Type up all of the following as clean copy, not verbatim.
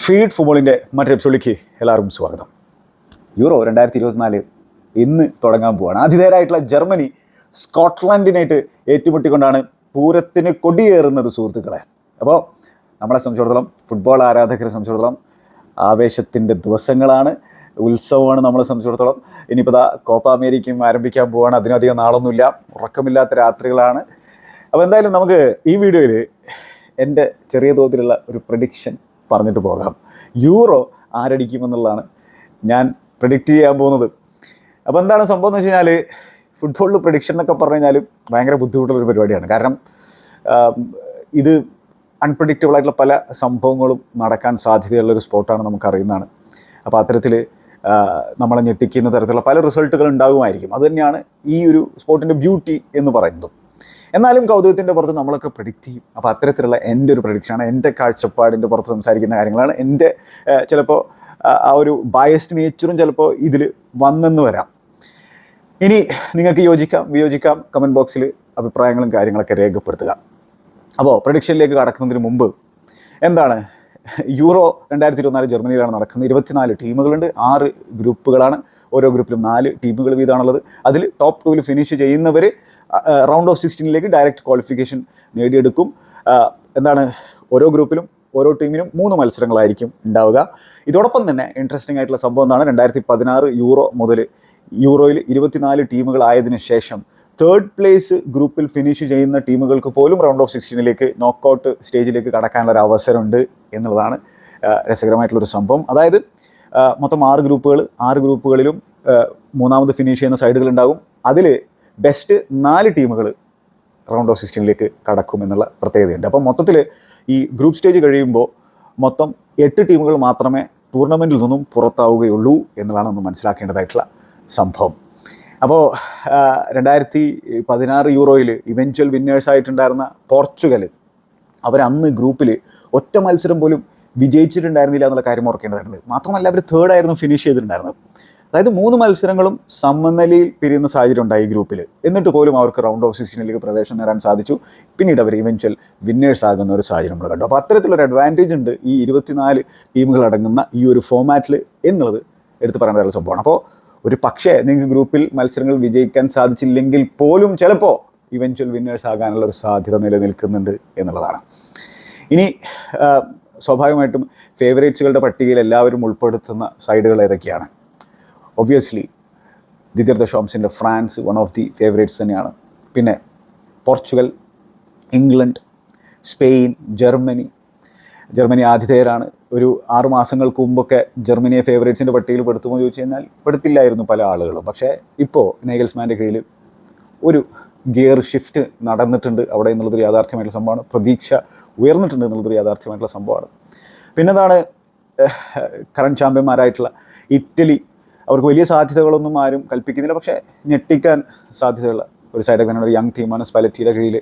Feed ഫുട്ബോളിൻ്റെ മറ്റൊരു എപ്പിസോഡിലേക്ക് എല്ലാവർക്കും സ്വാഗതം. യൂറോ 2024 ഇന്ന് തുടങ്ങാൻ പോവുകയാണ്. ആതിഥേയരായിട്ടുള്ള ജർമ്മനി സ്കോട്ട്ലൻഡിനായിട്ട് ഏറ്റുമുട്ടിക്കൊണ്ടാണ് പൂരത്തിന് കൊടിയേറുന്നത് സുഹൃത്തുക്കളെ. അപ്പോൾ നമ്മളെ സംബന്ധിച്ചിടത്തോളം, ഫുട്ബോൾ ആരാധകരെ സംബന്ധിച്ചിടത്തോളം ആവേശത്തിൻ്റെ ദിവസങ്ങളാണ്, ഉത്സവമാണ് നമ്മളെ സംബന്ധിച്ചിടത്തോളം. ഇനിയിപ്പോൾ കോപ്പ അമേരിക്കയും ആരംഭിക്കാൻ പോവുകയാണ്. അതിനധികം നാളൊന്നുമില്ല, ഉറക്കമില്ലാത്ത രാത്രികളാണ്. അപ്പോൾ എന്തായാലും നമുക്ക് ഈ വീഡിയോയിൽ എൻ്റെ ചെറിയ തോതിലുള്ള ഒരു പ്രഡിക്ഷൻ പറഞ്ഞിട്ട് പോകാം. യൂറോ ആരടിക്കുമെന്നുള്ളതാണ് ഞാൻ പ്രഡിക്റ്റ് ചെയ്യാൻ പോകുന്നത്. അപ്പോൾ എന്താണ് സംഭവം എന്ന് വെച്ച് കഴിഞ്ഞാൽ, ഫുട്ബോളിൽ പ്രഡിക്ഷൻ എന്നൊക്കെ പറഞ്ഞു കഴിഞ്ഞാൽ ഭയങ്കര ബുദ്ധിമുട്ടുള്ളൊരു പരിപാടിയാണ്. കാരണം ഇത് അൺപ്രഡിക്റ്റബിൾ ആയിട്ടുള്ള പല സംഭവങ്ങളും നടക്കാൻ സാധ്യതയുള്ളൊരു സ്പോർട്ടാണ്, നമുക്കറിയുന്നതാണ്. അപ്പോൾ അത്തരത്തിൽ നമ്മളെ ഞെട്ടിക്കുന്ന തരത്തിലുള്ള പല റിസൾട്ടുകൾ ഉണ്ടാകുമായിരിക്കും. അതുതന്നെയാണ് ഈ ഒരു സ്പോർട്ടിൻ്റെ ബ്യൂട്ടി എന്ന് പറയുന്നത്. എന്നാലും കൗതുകത്തിൻ്റെ പുറത്ത് നമ്മളൊക്കെ പ്രഡിക്റ്റ് ചെയ്യും. അപ്പോൾ അത്തരത്തിലുള്ള എൻ്റെ ഒരു പ്രഡിക്ഷനാണ്, എൻ്റെ കാഴ്ചപ്പാടിൻ്റെ പുറത്ത് സംസാരിക്കുന്ന കാര്യങ്ങളാണ്. എൻ്റെ ചിലപ്പോൾ ആ ഒരു ബയസ്ഡ് നേച്ചറും ചിലപ്പോൾ ഇതിൽ വന്നെന്ന് വരാം. ഇനി നിങ്ങൾക്ക് യോജിക്കാം വിയോജിക്കാം, കമൻറ്റ് ബോക്സിൽ അഭിപ്രായങ്ങളും കാര്യങ്ങളൊക്കെ രേഖപ്പെടുത്തുക. അപ്പോൾ പ്രഡിക്ഷനിലേക്ക് കടക്കുന്നതിന് മുമ്പ് എന്താണ്, യൂറോ 2024 ജർമ്മനിയിലാണ് നടക്കുന്നത്. 24 ടീമുകളുണ്ട്, 6 ഗ്രൂപ്പുകളാണ്. ഓരോ ഗ്രൂപ്പിലും 4 ടീമുകൾ വീതമാണുള്ളത്. അതിൽ ടോപ്പ് 2 ഫിനിഷ് ചെയ്യുന്നവർ റൗണ്ട് ഓഫ് 16 ഡയറക്റ്റ് ക്വാളിഫിക്കേഷൻ നേടിയെടുക്കും. എന്താണ്, ഓരോ ഗ്രൂപ്പിലും ഓരോ ടീമിനും 3 മത്സരങ്ങളായിരിക്കും ഉണ്ടാവുക. ഇതോടൊപ്പം തന്നെ ഇൻട്രസ്റ്റിംഗ് ആയിട്ടുള്ള സംഭവം എന്താണ്, 2016 യൂറോ മുതൽ യൂറോയിൽ 24 ടീമുകളായതിനു ശേഷം തേർഡ് പ്ലേസ് ഗ്രൂപ്പിൽ ഫിനിഷ് ചെയ്യുന്ന ടീമുകൾക്ക് പോലും റൗണ്ട് ഓഫ് 16 നോക്കൗട്ട് സ്റ്റേജിലേക്ക് കടക്കാനുള്ള ഒരു അവസരമുണ്ട് എന്നുള്ളതാണ് രസകരമായിട്ടുള്ളൊരു സംഭവം. അതായത് മൊത്തം 6 ഗ്രൂപ്പുകൾ, 6 ഗ്രൂപ്പുകളിലും മൂന്നാമത് ഫിനിഷ് ചെയ്യുന്ന സൈഡുകളുണ്ടാകും. അതിൽ ബെസ്റ്റ് 4 ടീമുകൾ റൗണ്ട് ഓഫ് 16 കടക്കും എന്നുള്ള പ്രത്യേകതയുണ്ട്. അപ്പോൾ മൊത്തത്തിൽ ഈ ഗ്രൂപ്പ് സ്റ്റേജ് കഴിയുമ്പോൾ മൊത്തം 8 ടീമുകൾ മാത്രമേ ടൂർണമെൻറ്റിൽ നിന്നും പുറത്താവുകയുള്ളൂ എന്നുള്ളതാണ് നമ്മൾ മനസ്സിലാക്കേണ്ടതായിട്ടുള്ള സംഭവം. അപ്പോൾ 2016 യൂറോയിൽ ഇവൻച്വൽ വിന്നേഴ്സായിട്ടുണ്ടായിരുന്ന പോർച്ചുഗൽ, അവരന്ന് ഗ്രൂപ്പിൽ ഒറ്റ മത്സരം പോലും വിജയിച്ചിട്ടുണ്ടായിരുന്നില്ല എന്നുള്ള കാര്യം ഓർക്കേണ്ടതായിട്ടുണ്ട്. മാത്രമല്ല അവർ തേർഡായിരുന്നു ഫിനിഷ് ചെയ്തിട്ടുണ്ടായിരുന്നത്. അതായത് 3 മത്സരങ്ങളും സമനിലയിൽ പിരിയുന്ന സാഹചര്യം ഉണ്ടായി ഗ്രൂപ്പിൽ. എന്നിട്ട് പോലും അവർക്ക് റൗണ്ട് ഓഫ് 16 പ്രവേശനം നേടാൻ സാധിച്ചു. പിന്നീട് അവർ ഇവൻച്വൽ വിന്നേഴ്സ് ആകുന്ന ഒരു സാഹചര്യം നമ്മൾ കണ്ടു. അപ്പോൾ അത്തരത്തിലൊരു അഡ്വാൻറ്റേജ് ഉണ്ട് ഈ 24 ടീമുകൾ അടങ്ങുന്ന ഈ ഒരു ഫോമാറ്റിൽ എന്നുള്ളത് എടുത്ത് പറയേണ്ട ഒരു സംഭവമാണ്. അപ്പോൾ ഒരു പക്ഷേ നിങ്ങൾക്ക് ഗ്രൂപ്പിൽ മത്സരങ്ങൾ വിജയിക്കാൻ സാധിച്ചില്ലെങ്കിൽ പോലും ചിലപ്പോൾ ഇവൻച്വൽ വിന്നേഴ്സ് ആകാനുള്ള ഒരു സാധ്യത നിലനിൽക്കുന്നുണ്ട് എന്നുള്ളതാണ്. ഇനി സ്വാഭാവികമായിട്ടും ഫേവറേറ്റ്സുകളുടെ പട്ടികയിൽ എല്ലാവരും ഉൾപ്പെടുത്തുന്ന സൈഡുകൾ ഏതൊക്കെയാണ്? ഒബ്വിയസ്ലി ദിദിർ ദഷാംസിൻ്റെ France one of the favourites തന്നെയാണ്. പിന്നെ പോർച്ചുഗൽ, ഇംഗ്ലണ്ട്, സ്പെയിൻ, ജർമ്മനി ആതിഥേയരാണ്. ഒരു 6 മാസങ്ങൾക്ക് മുമ്പൊക്കെ ജർമ്മനിയെ ഫേവറേറ്റ്സിൻ്റെ പട്ടികയിൽ പെടുത്തുമോ എന്ന് ചോദിച്ചു കഴിഞ്ഞാൽ പെടുത്തില്ലായിരുന്നു പല ആളുകളും. പക്ഷേ ഇപ്പോൾ നൈഗൽസ്മാൻ്റെ കീഴിൽ ഒരു ഗിയർ ഷിഫ്റ്റ് നടന്നിട്ടുണ്ട് അവിടെ എന്നുള്ളതൊരു യാഥാർത്ഥ്യമായിട്ടുള്ള സംഭവമാണ്. പ്രതീക്ഷ ഉയർന്നിട്ടുണ്ട് എന്നുള്ളതൊരു യാഥാർത്ഥ്യമായിട്ടുള്ള സംഭവമാണ്. പിന്നെന്താണ്, കറണ്ട് ചാമ്പ്യന്മാരായിട്ടുള്ള ഇറ്റലി, അവർക്ക് വലിയ സാധ്യതകളൊന്നും ആരും കൽപ്പിക്കുന്നില്ല. പക്ഷേ ഞെട്ടിക്കാൻ സാധ്യതയുള്ള ഒരു സൈഡൊക്കെ തന്നെയാണ്. ഒരു യങ് ടീമാണ്, സ്പെലറ്റിയുടെ കീഴിൽ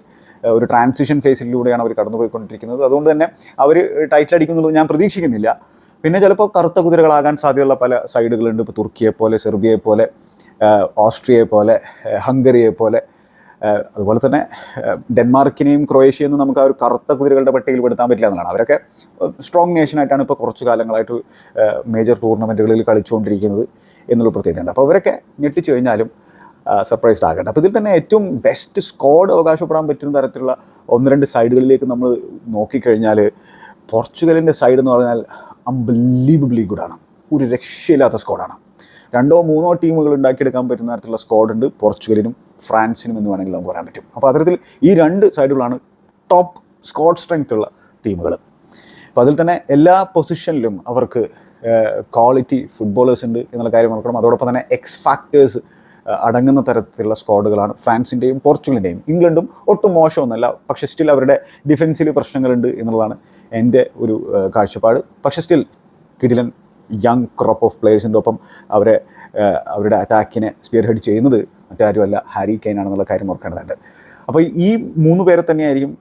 ഒരു ട്രാൻസിഷൻ ഫേസിലൂടെയാണ് അവർ കടന്നുപോയിക്കൊണ്ടിരിക്കുന്നത്. അതുകൊണ്ട് തന്നെ അവർ ടൈറ്റിൽ അടിക്കുന്നുള്ളത് ഞാൻ പ്രതീക്ഷിക്കുന്നില്ല. പിന്നെ ചിലപ്പോൾ കറുത്ത കുതിരകളാകാൻ സാധ്യതയുള്ള പല സൈഡുകളുണ്ട്. ഇപ്പോൾ തുർക്കിയെ പോലെ, സെർബിയയെ പോലെ, ഓസ്ട്രിയയെ പോലെ, ഹംഗറിയെ പോലെ, അതുപോലെ തന്നെ ഡെൻമാർക്കിനെയും ക്രൊയേഷ്യയൊന്നും നമുക്ക് ആ ഒരു കറുത്ത കുതിരകളുടെ പട്ടികയിൽ പെടുത്താൻ പറ്റില്ല എന്നുള്ളതാണ്. അവരൊക്കെ സ്ട്രോങ് നേഷനായിട്ടാണ് ഇപ്പോൾ കുറച്ച് കാലങ്ങളായിട്ട് മേജർ ടൂർണമെൻറ്റുകളിൽ കളിച്ചുകൊണ്ടിരിക്കുന്നത് എന്നുള്ള പ്രത്യേകതയുണ്ട്. അപ്പോൾ അവരൊക്കെ ഞെട്ടിച്ചു കഴിഞ്ഞാലും സർപ്രൈസ്ഡ് ആകട്ടെ. അപ്പോൾ ഇതിൽ തന്നെ ഏറ്റവും ബെസ്റ്റ് സ്ക്വാഡ് അവകാശപ്പെടാൻ പറ്റുന്ന തരത്തിലുള്ള 1-2 സൈഡുകളിലേക്ക് നമ്മൾ നോക്കിക്കഴിഞ്ഞാൽ, പോർച്ചുഗലിൻ്റെ സൈഡ് എന്ന് പറഞ്ഞാൽ അൺബിലീവബിളി ഗുഡാണ്. ഒരു രക്ഷയില്ലാത്ത സ്ക്വാഡാണ്. 2-3 ടീമുകൾ ഉണ്ടാക്കിയെടുക്കാൻ പറ്റുന്ന തരത്തിലുള്ള സ്ക്വാഡുണ്ട് പോർച്ചുഗലിനും ഫ്രാൻസിനും എന്ന് വേണമെങ്കിൽ നമുക്ക് പറയാൻ പറ്റും. അപ്പോൾ അത്തരത്തിൽ ഈ 2 സൈഡുകളാണ് ടോപ്പ് സ്ക്വാഡ് സ്ട്രെങ്ത് ഉള്ള ടീമുകൾ. അപ്പോൾ അതിൽ തന്നെ എല്ലാ പൊസിഷനിലും അവർക്ക് ക്വാളിറ്റി ഫുട്ബോളേഴ്സ് ഉണ്ട് എന്നുള്ള കാര്യം നോക്കണം. അതോടൊപ്പം തന്നെ എക്സ് ഫാക്ടേഴ്സ് അടങ്ങുന്ന തരത്തിലുള്ള സ്ക്വാഡുകളാണ് ഫ്രാൻസിൻ്റെയും പോർച്ചുഗലിൻ്റെയും. ഇംഗ്ലണ്ടും ഒട്ടും മോശമൊന്നുമല്ല, പക്ഷേ സ്റ്റിൽ അവരുടെ ഡിഫൻസിൽ പ്രശ്നങ്ങളുണ്ട് എന്നുള്ളതാണ് എൻ്റെ ഒരു കാഴ്ചപ്പാട്. പക്ഷേ സ്റ്റിൽ കിടിലൻ യങ് ക്രോപ്പ് ഓഫ് പ്ലേയേഴ്സിൻ്റെ ഒപ്പം അവരുടെ അറ്റാക്കിനെ സ്പിയർ ഹെഡ് ചെയ്യുന്നത് മറ്റാരുമല്ല, ഹാരി കെയ്ൻ ആണെന്നുള്ള കാര്യം ഓർക്കേണ്ടതുണ്ട്. അപ്പോൾ ഈ 3 പേരെ തന്നെയായിരിക്കും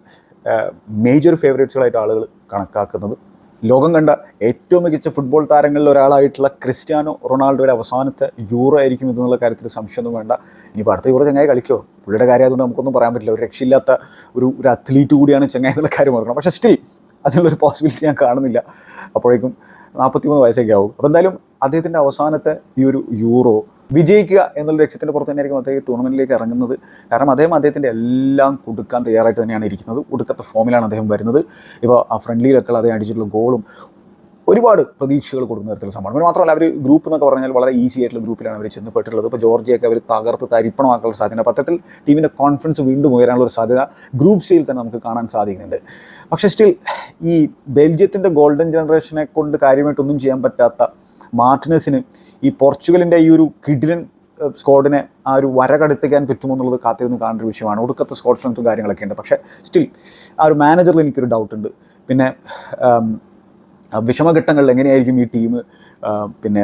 മേജർ ഫേവറേറ്റ്സുകളായിട്ട് ആളുകൾ കണക്കാക്കുന്നത്. ലോകം കണ്ട ഏറ്റവും മികച്ച ഫുട്ബോൾ താരങ്ങളിൽ ഒരാളായിട്ടുള്ള ക്രിസ്ത്യാനോ റൊണാൾഡോയുടെ അവസാനത്തെ യൂറോ ആയിരിക്കും ഇതെന്നുള്ള കാര്യത്തിൽ സംശയമൊന്നും വേണ്ട. ഇനിയിപ്പോൾ അടുത്ത യൂറോ ചങ്ങായി കളിക്കോ, പുള്ളിയുടെ കാര്യം അതുകൊണ്ട് നമുക്കൊന്നും പറയാൻ പറ്റില്ല. ഒരു രക്ഷയില്ലാത്ത ഒരു അത്ലീറ്റ് കൂടിയാണ് ചങ്ങായി എന്നുള്ള കാര്യം ഓർക്കണം. പക്ഷേ സ്റ്റിൽ അതിനുള്ളൊരു പോസിബിലിറ്റി ഞാൻ കാണുന്നില്ല. അപ്പോഴേക്കും 43 വയസ്സൊക്കെ ആവും. അപ്പോൾ എന്തായാലും അദ്ദേഹത്തിൻ്റെ അവസാനത്തെ ഈ ഒരു യൂറോ വിജയിക്കുക എന്നുള്ള ലക്ഷ്യത്തിൻ്റെ പുറത്ത് തന്നെയായിരിക്കും അദ്ദേഹം ടൂർണമെൻറ്റിലേക്ക് ഇറങ്ങുന്നത്. കാരണം അദ്ദേഹത്തിൻ്റെ എല്ലാം കൊടുക്കാൻ തയ്യാറായിട്ട് തന്നെയാണ് ഇരിക്കുന്നത്. ഒടുക്കത്തെ ഫോമിലാണ് അദ്ദേഹം വരുന്നത്. ഇപ്പോൾ ആ ഫ്രണ്ട്ലിയിലൊക്കെ അദ്ദേഹം അടിച്ചിട്ടുള്ള ഗോളും ഒരുപാട് പ്രതീക്ഷകൾ കൊടുക്കുന്ന തരത്തിലുള്ള സംഭവം. പിന്നെ മാത്രമല്ല അവർ ഗ്രൂപ്പ് എന്നൊക്കെ പറഞ്ഞാൽ വളരെ ഈസി ആയിട്ടുള്ള ഗ്രൂപ്പിലാണ് അവർ ചെന്നപ്പെട്ടുള്ളത്. ഇപ്പോൾ ജോർജിയൊക്കെ അവർ തകർത്ത് തരിപ്പണമാക്കാനുള്ള സാധ്യത, പത്രത്തിൽ ടീമിൻ്റെ കോൺഫിഡൻസ് വീണ്ടും ഉയരാനുള്ള ഒരു സാധ്യത ഗ്രൂപ്പ് സ്റ്റേജിൽ തന്നെ നമുക്ക് കാണാൻ സാധിക്കുന്നുണ്ട്. പക്ഷേ സ്റ്റിൽ ഈ ബെൽജിയത്തിൻ്റെ ഗോൾഡൻ ജനറേഷനെ കൊണ്ട് കാര്യമായിട്ടൊന്നും ചെയ്യാൻ പറ്റാത്ത മാർട്ടിനസിന് ഈ പോർച്ചുഗലിൻ്റെ ഈ ഒരു കിഡിലൻ സ്ക്വാഡിനെ ആ ഒരു വര കടത്തിക്കാൻ പറ്റുമോ എന്നുള്ളത് കാത്തിരുന്ന് കാണേണ്ട ഒരു വിഷയമാണ്. ഒടുക്കത്തെ സ്ക്വാഡ് സ്ട്രെങ്ത്തും കാര്യങ്ങളൊക്കെ ഉണ്ട്. പക്ഷേ സ്റ്റിൽ ആ ഒരു മാനേജറിൽ എനിക്കൊരു ഡൗട്ടുണ്ട്. പിന്നെ വിഷമഘട്ടങ്ങളിൽ എങ്ങനെയായിരിക്കും ഈ ടീം പിന്നെ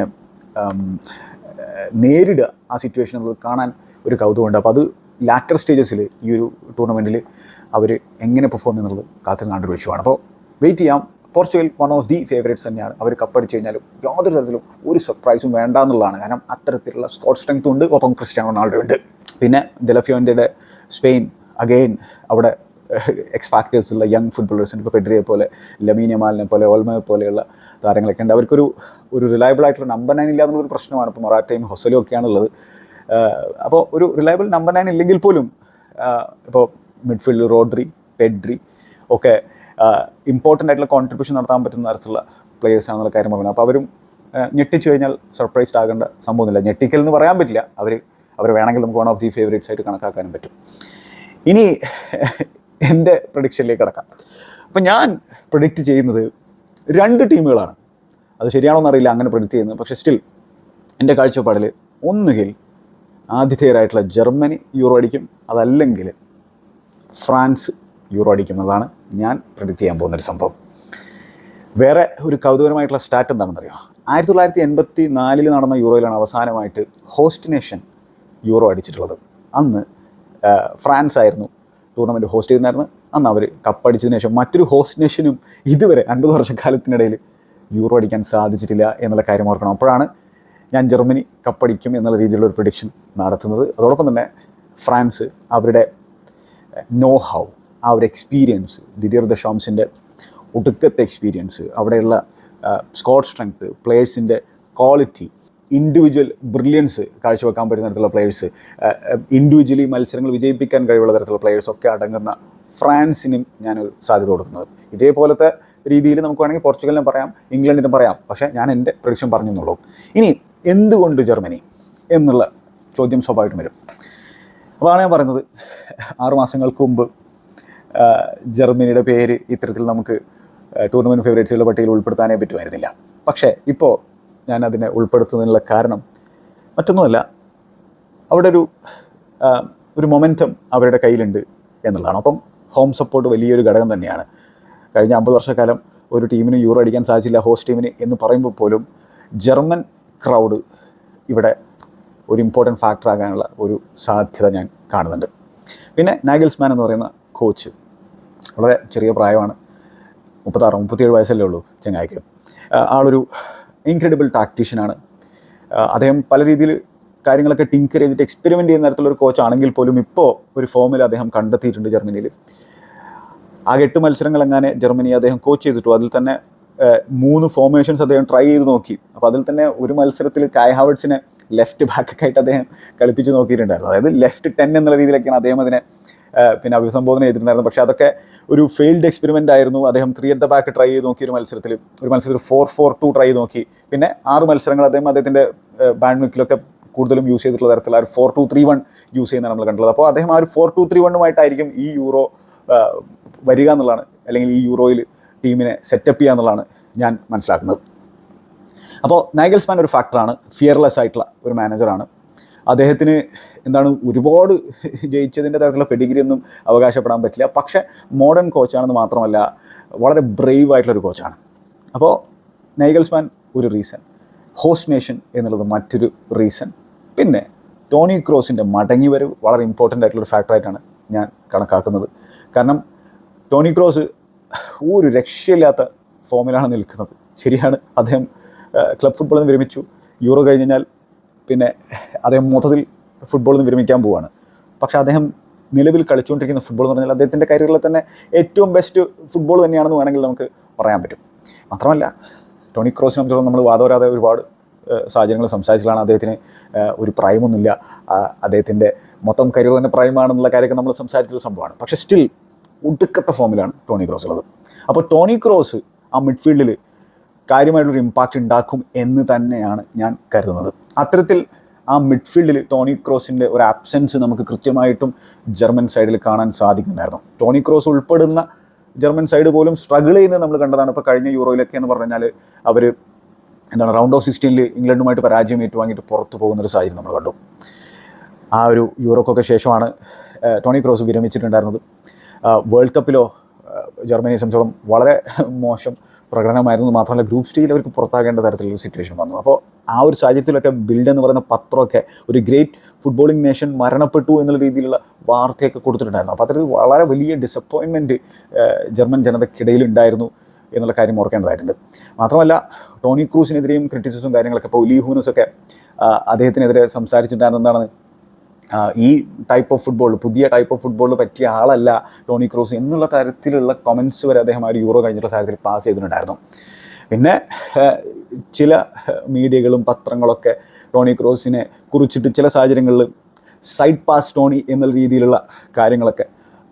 നേരിടുക ആ സിറ്റുവേഷൻ എന്നുള്ളത് കാണാൻ ഒരു കൗതുകമുണ്ട്. അപ്പോൾ അത് ലാറ്റർ സ്റ്റേജസിൽ ഈ ഒരു ടൂർണമെൻറ്റിൽ അവർ എങ്ങനെ പെർഫോം ചെയ്യുന്നത് കാത്തിരുന്ന് കാണേണ്ട ഒരു വിഷയമാണ്. അപ്പോൾ വെയിറ്റ് ചെയ്യാം. Portugal one of the favourites തന്നെയാണ്. അവർ കപ്പടിച്ച് കഴിഞ്ഞാലും യാതൊരു തരത്തിലും ഒരു സർപ്രൈസും വേണ്ട എന്നുള്ളതാണ്. കാരണം അത്തരത്തിലുള്ള സ്ക്വാഡ് സ്ട്രെങ്ത്തും ഉണ്ട്, ഒപ്പം ക്രിസ്ത്യാനോ റൊണാൾഡോ ഉണ്ട്. പിന്നെ ഡെലഫിയോൻ്റെ സ്പെയിൻ അഗെയിൻ അവിടെ എക്സ് ഫാക്ടേഴ്സുള്ള യങ് ഫുട്ബോളേഴ്സിന്, ഇപ്പോൾ പെഡ്രിയെ പോലെ, ലമീൻ യമാലിനെ പോലെ, ഓൾമയെ പോലെയുള്ള താരങ്ങളൊക്കെ ഉണ്ട്. അവർക്കൊരു റിലയബിൾ ആയിട്ടുള്ള നമ്പർ 9 ഇല്ല എന്നുള്ളൊരു പ്രശ്നമാണ്. ഇപ്പോൾ മൊറാട്ടയും ഹൊസലും ഒക്കെയാണുള്ളത്. അപ്പോൾ ഒരു റിലയബിൾ നമ്പർ 9 ഇല്ലെങ്കിൽ പോലും ഇപ്പോൾ മിഡ്ഫീൽഡ് റോഡ്രി, പെഡ്രി ഒക്കെ ഇമ്പോർട്ടൻ്റ് ആയിട്ടുള്ള കോൺട്രിബ്യൂഷൻ നടത്താൻ പറ്റുന്ന തരത്തിലുള്ള പ്ലേയേഴ്സാണെന്നുള്ള കാര്യം പറയുന്നത്. അപ്പോൾ അവരും ഞെട്ടിച്ചു കഴിഞ്ഞാൽ സർപ്രൈസ്ഡ് ആകേണ്ട സംഭവമൊന്നുമില്ല. ഞെട്ടിക്കൽ എന്ന് പറയാൻ പറ്റില്ല. അവർ വേണമെങ്കിൽ നമുക്ക് വൺ ഓഫ് ദി ഫേവറേറ്റ്സ് ആയിട്ട് കണക്കാക്കാനും പറ്റും. ഇനി എൻ്റെ പ്രഡിക്ഷനിലേക്ക് കടക്കാം. അപ്പം ഞാൻ പ്രഡിക്റ്റ് ചെയ്യുന്നത് 2 ടീമുകളാണ്. അത് ശരിയാണോ എന്നറിയില്ല അങ്ങനെ പ്രഡിക്റ്റ് ചെയ്യുന്നത്. പക്ഷേ സ്റ്റിൽ എൻ്റെ കാഴ്ചപ്പാടിൽ ഒന്നുകിൽ ആതിഥേയരായിട്ടുള്ള ജർമ്മനി യൂറോ അടിക്കും, അതല്ലെങ്കിൽ ഫ്രാൻസ് യൂറോ അടിക്കും എന്നതാണ് ഞാൻ പ്രഡിക്റ്റ് ചെയ്യാൻ പോകുന്നൊരു സംഭവം. വേറെ ഒരു കൗതുകരമായിട്ടുള്ള സ്റ്റാറ്റ് എന്താണെന്നറിയോ? 1984 നടന്ന യൂറോയിലാണ് അവസാനമായിട്ട് ഹോസ്റ്റ് നേഷൻ യൂറോ അടിച്ചിട്ടുള്ളത്. അന്ന് ഫ്രാൻസ് ആയിരുന്നു ടൂർണമെൻറ്റ് ഹോസ്റ്റ് ചെയ്യുന്നതായിരുന്നു. അന്ന് അവർ കപ്പടിച്ചതിന് ശേഷം മറ്റൊരു ഹോസ്റ്റ് നേഷനും ഇതുവരെ 50 വർഷക്കാലത്തിനിടയിൽ യൂറോ അടിക്കാൻ സാധിച്ചിട്ടില്ല എന്നുള്ള കാര്യം ഓർക്കണം. അപ്പോഴാണ് ഞാൻ ജർമ്മനി കപ്പടിക്കും എന്നുള്ള രീതിയിലുള്ള ഒരു പ്രഡിക്ഷൻ നടത്തുന്നത്. അതോടൊപ്പം തന്നെ ഫ്രാൻസ് അവരുടെ നോ ഹൗ, ആ ഒരു എക്സ്പീരിയൻസ്, ദിദിയർ ദഷാംസിൻ്റെ ഒടുക്കത്തെ എക്സ്പീരിയൻസ്, അവിടെയുള്ള സ്ക്വാഡ് സ്ട്രെങ്ത്ത്, പ്ലേയേഴ്സിൻ്റെ ക്വാളിറ്റി, ഇൻഡിവിജ്വൽ ബ്രില്യൻസ് കാഴ്ചവെക്കാൻ പറ്റുന്ന തരത്തിലുള്ള പ്ലേയേഴ്സ്, ഇൻഡിവിജ്വലി മത്സരങ്ങൾ വിജയിപ്പിക്കാൻ കഴിവുള്ള തരത്തിലുള്ള പ്ലേയേഴ്സൊക്കെ അടങ്ങുന്ന ഫ്രാൻസിനും ഞാനൊരു സാധ്യത കൊടുക്കുന്നത്. ഇതേപോലത്തെ രീതിയിൽ നമുക്ക് വേണമെങ്കിൽ പോർച്ചുഗലിനും പറയാം, ഇംഗ്ലണ്ടിനും പറയാം. പക്ഷേ ഞാൻ എൻ്റെ പ്രഡിക്ഷൻ പറഞ്ഞെന്നുള്ളൂ. ഇനി എന്തുകൊണ്ട് ജർമ്മനി എന്നുള്ള ചോദ്യം സ്വാഭാവികമായിട്ടും വരും. അതാണ് ഞാൻ പറയുന്നത്. 6 മാസങ്ങൾക്ക് മുമ്പ് ജർമ്മനിയുടെ പേര് ഇത്തരത്തിൽ നമുക്ക് ടൂർണമെൻറ്റ് ഫേവറേറ്റ്സുകളുടെ പട്ടികയിൽ ഉൾപ്പെടുത്താനേ പറ്റുമായിരുന്നില്ല. പക്ഷേ ഇപ്പോൾ ഞാൻ അതിനെ ഉൾപ്പെടുത്തുന്നതിനുള്ള കാരണം മറ്റൊന്നുമല്ല, അവിടെ ഒരു മൊമെൻറ്റം അവരുടെ കയ്യിലുണ്ട് എന്നുള്ളതാണ്. അപ്പം ഹോം സപ്പോർട്ട് വലിയൊരു ഘടകം തന്നെയാണ്. കഴിഞ്ഞ 50 വർഷക്കാലം ഒരു ടീമിന് യൂറോ അടിക്കാൻ സാധിച്ചില്ല ഹോസ്റ്റ് ടീമിന് എന്ന് പറയുമ്പോൾ പോലും ജർമ്മൻ ക്രൗഡ് ഇവിടെ ഒരു ഇമ്പോർട്ടൻറ്റ് ഫാക്ടറാകാനുള്ള ഒരു സാധ്യത ഞാൻ കാണുന്നുണ്ട്. പിന്നെ നാഗൽസ്മാൻ എന്ന് പറയുന്ന കോച്ച് വളരെ ചെറിയ പ്രായമാണ്, 36-37 വയസ്സല്ലേ ഉള്ളൂ ചങ്ങായിക്ക്. ആളൊരു ഇൻക്രെഡിബിൾ ടാക്ടീഷ്യനാണ്. അദ്ദേഹം പല രീതിയിൽ കാര്യങ്ങളൊക്കെ ടിങ്കർ ചെയ്തിട്ട് എക്സ്പെരിമെൻ്റ് ചെയ്യുന്ന തരത്തിലൊരു കോച്ചാണെങ്കിൽ പോലും ഇപ്പോൾ ഒരു ഫോമിൽ അദ്ദേഹം കണ്ടെത്തിയിട്ടുണ്ട് ജർമ്മനിയിൽ. ആകെ 8 മത്സരങ്ങൾ എങ്ങനെ ജർമ്മനി അദ്ദേഹം കോച്ച് ചെയ്തിട്ടു. അതിൽ തന്നെ 3 ഫോർമേഷൻസ് അദ്ദേഹം ട്രൈ ചെയ്ത് നോക്കി. അപ്പോൾ അതിൽ തന്നെ ഒരു മത്സരത്തിൽ കായ് ഹാവർട്സിനെ ലെഫ്റ്റ് ബാക്കൊക്കെ ആയിട്ട് അദ്ദേഹം കളിപ്പിച്ച് നോക്കിയിട്ടുണ്ടായിരുന്നു. അതായത് ലെഫ്റ്റ് 10 എന്നുള്ള രീതിയിലൊക്കെയാണ് അദ്ദേഹം അതിനെ പിന്നെ അഭിസംബോധന ചെയ്തിട്ടുണ്ടായിരുന്നു. പക്ഷേ അതൊക്കെ ഒരു ഫെയിൽഡ് എക്സ്പെരിമെൻ്റ് ആയിരുന്നു. അദ്ദേഹം 3 at the back ട്രൈ ചെയ്ത് നോക്കി. ഒരു മത്സരത്തിൽ 4-4-2 ട്രൈ ചെയ്ത് നോക്കി. പിന്നെ 6 മത്സരങ്ങൾ അദ്ദേഹത്തിൻ്റെ ബാൻഡ്മിക്കിലൊക്കെ കൂടുതലും യൂസ് ചെയ്തിട്ടുള്ള തരത്തിലുള്ള ഒരു 4-2-3-1 യൂസ് ചെയ്യുന്നതാണ് നമ്മൾ കണ്ടുള്ളത്. അപ്പോൾ അദ്ദേഹം ആ ഒരു 4-2-3-1 ഈ യൂറോ വരിക എന്നുള്ളതാണ്, അല്ലെങ്കിൽ ഈ യൂറോയിൽ ടീമിനെ സെറ്റപ്പ് ചെയ്യുക എന്നുള്ളതാണ് ഞാൻ മനസ്സിലാക്കുന്നത്. അപ്പോൾ നാഗൽസ്മാൻ ഒരു ഫാക്ടറാണ്, ഫിയർലെസ് ആയിട്ടുള്ള ഒരു മാനേജറാണ്. അദ്ദേഹത്തിന് ഒരുപാട് ജയിച്ചതിൻ്റെ തരത്തിലുള്ള പെഡിഗ്രി ഒന്നും അവകാശപ്പെടാൻ പറ്റില്ല. പക്ഷേ മോഡേൺ കോച്ചാണെന്ന് മാത്രമല്ല വളരെ ബ്രേവ് ആയിട്ടുള്ളൊരു കോച്ചാണ്. അപ്പോൾ നാഗൽസ്മാൻ ഒരു റീസൺ, ഹോസ്റ്റ് നേഷൻ എന്നുള്ളത് മറ്റൊരു റീസൺ. പിന്നെ ടോണി ക്രോസിൻ്റെ മടങ്ങി വരവ് വളരെ ഇമ്പോർട്ടൻ്റ് ആയിട്ടുള്ളൊരു ഫാക്ടറായിട്ടാണ് ഞാൻ കണക്കാക്കുന്നത്. കാരണം ടോണി ക്രോസ് ഒരു രക്ഷയില്ലാത്ത ഫോമിലാണ് നിൽക്കുന്നത്. ശരിയാണ്, അദ്ദേഹം ക്ലബ് ഫുട്ബോളിൽ നിന്ന് വിരമിച്ചു. യൂറോ കഴിഞ്ഞ് കഴിഞ്ഞാൽ പിന്നെ അദ്ദേഹം മൊത്തത്തിൽ ഫുട്ബോളിൽ നിന്ന് വിരമിക്കാൻ പോവുകയാണ്. പക്ഷേ അദ്ദേഹം നിലവിൽ കളിച്ചുകൊണ്ടിരിക്കുന്ന ഫുട്ബോൾ എന്ന് പറഞ്ഞാൽ അദ്ദേഹത്തിൻ്റെ കരിയറിൽ തന്നെ ഏറ്റവും ബെസ്റ്റ് ഫുട്ബോൾ തന്നെയാണെന്ന് വേണമെങ്കിൽ നമുക്ക് പറയാൻ പറ്റും. മാത്രമല്ല ടോണി ക്രോസിനെ സംബന്ധിച്ചോളം നമ്മൾ വാദോരാതെ ഒരുപാട് സാഹചര്യങ്ങൾ സംസാരിച്ചതാണ്. അദ്ദേഹത്തിന് ഒരു പ്രൈമൊന്നുമില്ല, അദ്ദേഹത്തിൻ്റെ മൊത്തം കരിയർ തന്നെ പ്രൈമാണെന്നുള്ള കാര്യമൊക്കെ നമ്മൾ സംസാരിച്ചൊരു സംഭവമാണ്. പക്ഷേ സ്റ്റിൽ ഒടുക്കത്തെ ഫോമിലാണ് ടോണി ക്രോസ് ഉള്ളത്. അപ്പോൾ ടോണി ക്രോസ് ആ മിഡ്ഫീൽഡിൽ കാര്യമായിട്ടൊരു ഇമ്പാക്റ്റ് ഉണ്ടാക്കും എന്ന് തന്നെയാണ് ഞാൻ കരുതുന്നത്. അത്തരത്തിൽ ആ മിഡ്ഫീൽഡിൽ ടോണി ക്രോസിൻ്റെ ഒരു ആബ്സെൻസ് നമുക്ക് കൃത്യമായിട്ടും ജർമ്മൻ സൈഡിൽ കാണാൻ സാധിക്കുന്നുണ്ടായിരുന്നു. ടോണി ക്രോസ് ഉൾപ്പെടുന്ന ജർമ്മൻ സൈഡ് പോലും സ്ട്രഗിൾ ചെയ്യുന്നത് നമ്മൾ കണ്ടതാണ്. ഇപ്പോൾ കഴിഞ്ഞ യൂറോയിലൊക്കെ എന്ന് പറഞ്ഞാൽ അവർ റൗണ്ട് ഓഫ് 16 ഇംഗ്ലണ്ടുമായിട്ട് പരാജയം ഏറ്റുവാങ്ങിയിട്ട് പുറത്തു പോകുന്നൊരു സാഹചര്യം നമ്മൾ കണ്ടു. ആ ഒരു യൂറോക്കൊക്കെ ശേഷമാണ് ടോണി ക്രോസ് വിരമിച്ചിട്ടുണ്ടായിരുന്നത്. വേൾഡ് കപ്പിലോ ജർമ്മനിയെ സംബന്ധിച്ചോളം വളരെ മോശം പ്രകടനമായിരുന്നു. മാത്രമല്ല ഗ്രൂപ്പ് സ്റ്റേജിൽ അവർക്ക് പുറത്താകേണ്ട തരത്തിലുള്ള സിറ്റുവേഷൻ വന്നു. അപ്പോൾ ആ ഒരു സാഹചര്യത്തിലൊക്കെ ബിൽഡ് എന്ന് പറയുന്ന പത്രമൊക്കെ ഒരു ഗ്രേറ്റ് ഫുട്ബോളിംഗ് നേഷൻ മരണപ്പെട്ടു എന്നുള്ള രീതിയിലുള്ള വാർത്തയൊക്കെ കൊടുത്തിട്ടുണ്ടായിരുന്നു. അപ്പോൾ അത്തരത്തിൽ വളരെ വലിയ ഡിസപ്പോയിൻമെൻറ്റ് ജർമ്മൻ ജനതയ്ക്കിടയിൽ ഉണ്ടായിരുന്നു എന്നുള്ള കാര്യം ഓർക്കേണ്ടതായിട്ടുണ്ട്. മാത്രമല്ല ടോണി ക്രൂസിനെതിരെയും ക്രിറ്റിസിസും കാര്യങ്ങളൊക്കെ ഇപ്പോൾ ഒലി ഹൂനസൊക്കെ അദ്ദേഹത്തിനെതിരെ സംസാരിച്ചിട്ടുണ്ടായിരുന്ന എന്താണ്, ഈ ടൈപ്പ് ഓഫ് ഫുട്ബോൾ, പുതിയ ടൈപ്പ് ഓഫ് ഫുട്ബോളിൽ പറ്റിയ ആളല്ല ടോണി ക്രൂസ് എന്നുള്ള തരത്തിലുള്ള കമൻറ്റ്സ് വരെ അദ്ദേഹം ആ ഒരു യൂറോ കഴിഞ്ഞിട്ടുള്ള സാഹചര്യത്തിൽ പാസ് ചെയ്തിട്ടുണ്ടായിരുന്നു. പിന്നെ ചില മീഡിയകളും പത്രങ്ങളൊക്കെ ടോണി ക്രൂസിനെ കുറിച്ചിട്ട് ചില സാഹചര്യങ്ങളിൽ സൈഡ് പാസ് ടോണി എന്നുള്ള രീതിയിലുള്ള കാര്യങ്ങളൊക്കെ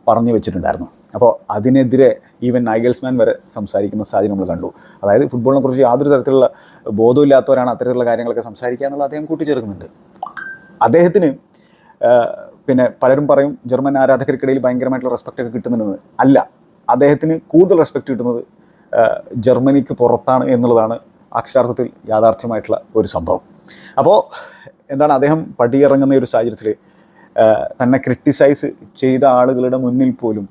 പറഞ്ഞു വെച്ചിട്ടുണ്ടായിരുന്നു. അപ്പോൾ അതിനെതിരെ ഈവൻ നൈഗൽസ്മാൻ വരെ സംസാരിക്കുന്ന സാഹചര്യം നമ്മൾ കണ്ടു. അതായത് ഫുട്ബോളിനെ കുറിച്ച് യാതൊരു തരത്തിലുള്ള ബോധമില്ലാത്തവരാണ് അത്തരത്തിലുള്ള കാര്യങ്ങളൊക്കെ സംസാരിക്കുക എന്നുള്ളത് അദ്ദേഹം കൂട്ടിച്ചേർക്കുന്നുണ്ട്. അദ്ദേഹത്തിന് പിന്നെ പലരും പറയും ജർമ്മൻ ആരാധകർക്കിടയിൽ ഭയങ്കരമായിട്ടുള്ള റെസ്പെക്റ്റ് ഒക്കെ കിട്ടുന്നുണ്ടെന്ന്. അല്ല, അദ്ദേഹത്തിന് കൂടുതൽ റെസ്പെക്റ്റ് കിട്ടുന്നത് ജർമ്മനിക്ക് പുറത്താണ് എന്നുള്ളതാണ് അക്ഷരാർത്ഥത്തിൽ യാഥാർത്ഥ്യമായിട്ടുള്ള ഒരു സംഭവം. അപ്പോൾ എന്താണ്, അദ്ദേഹം പടിയിറങ്ങുന്ന ഒരു സാഹചര്യത്തിൽ തന്നെ ക്രിട്ടിസൈസ് ചെയ്ത ആളുകളുടെ മുന്നിൽ പോലും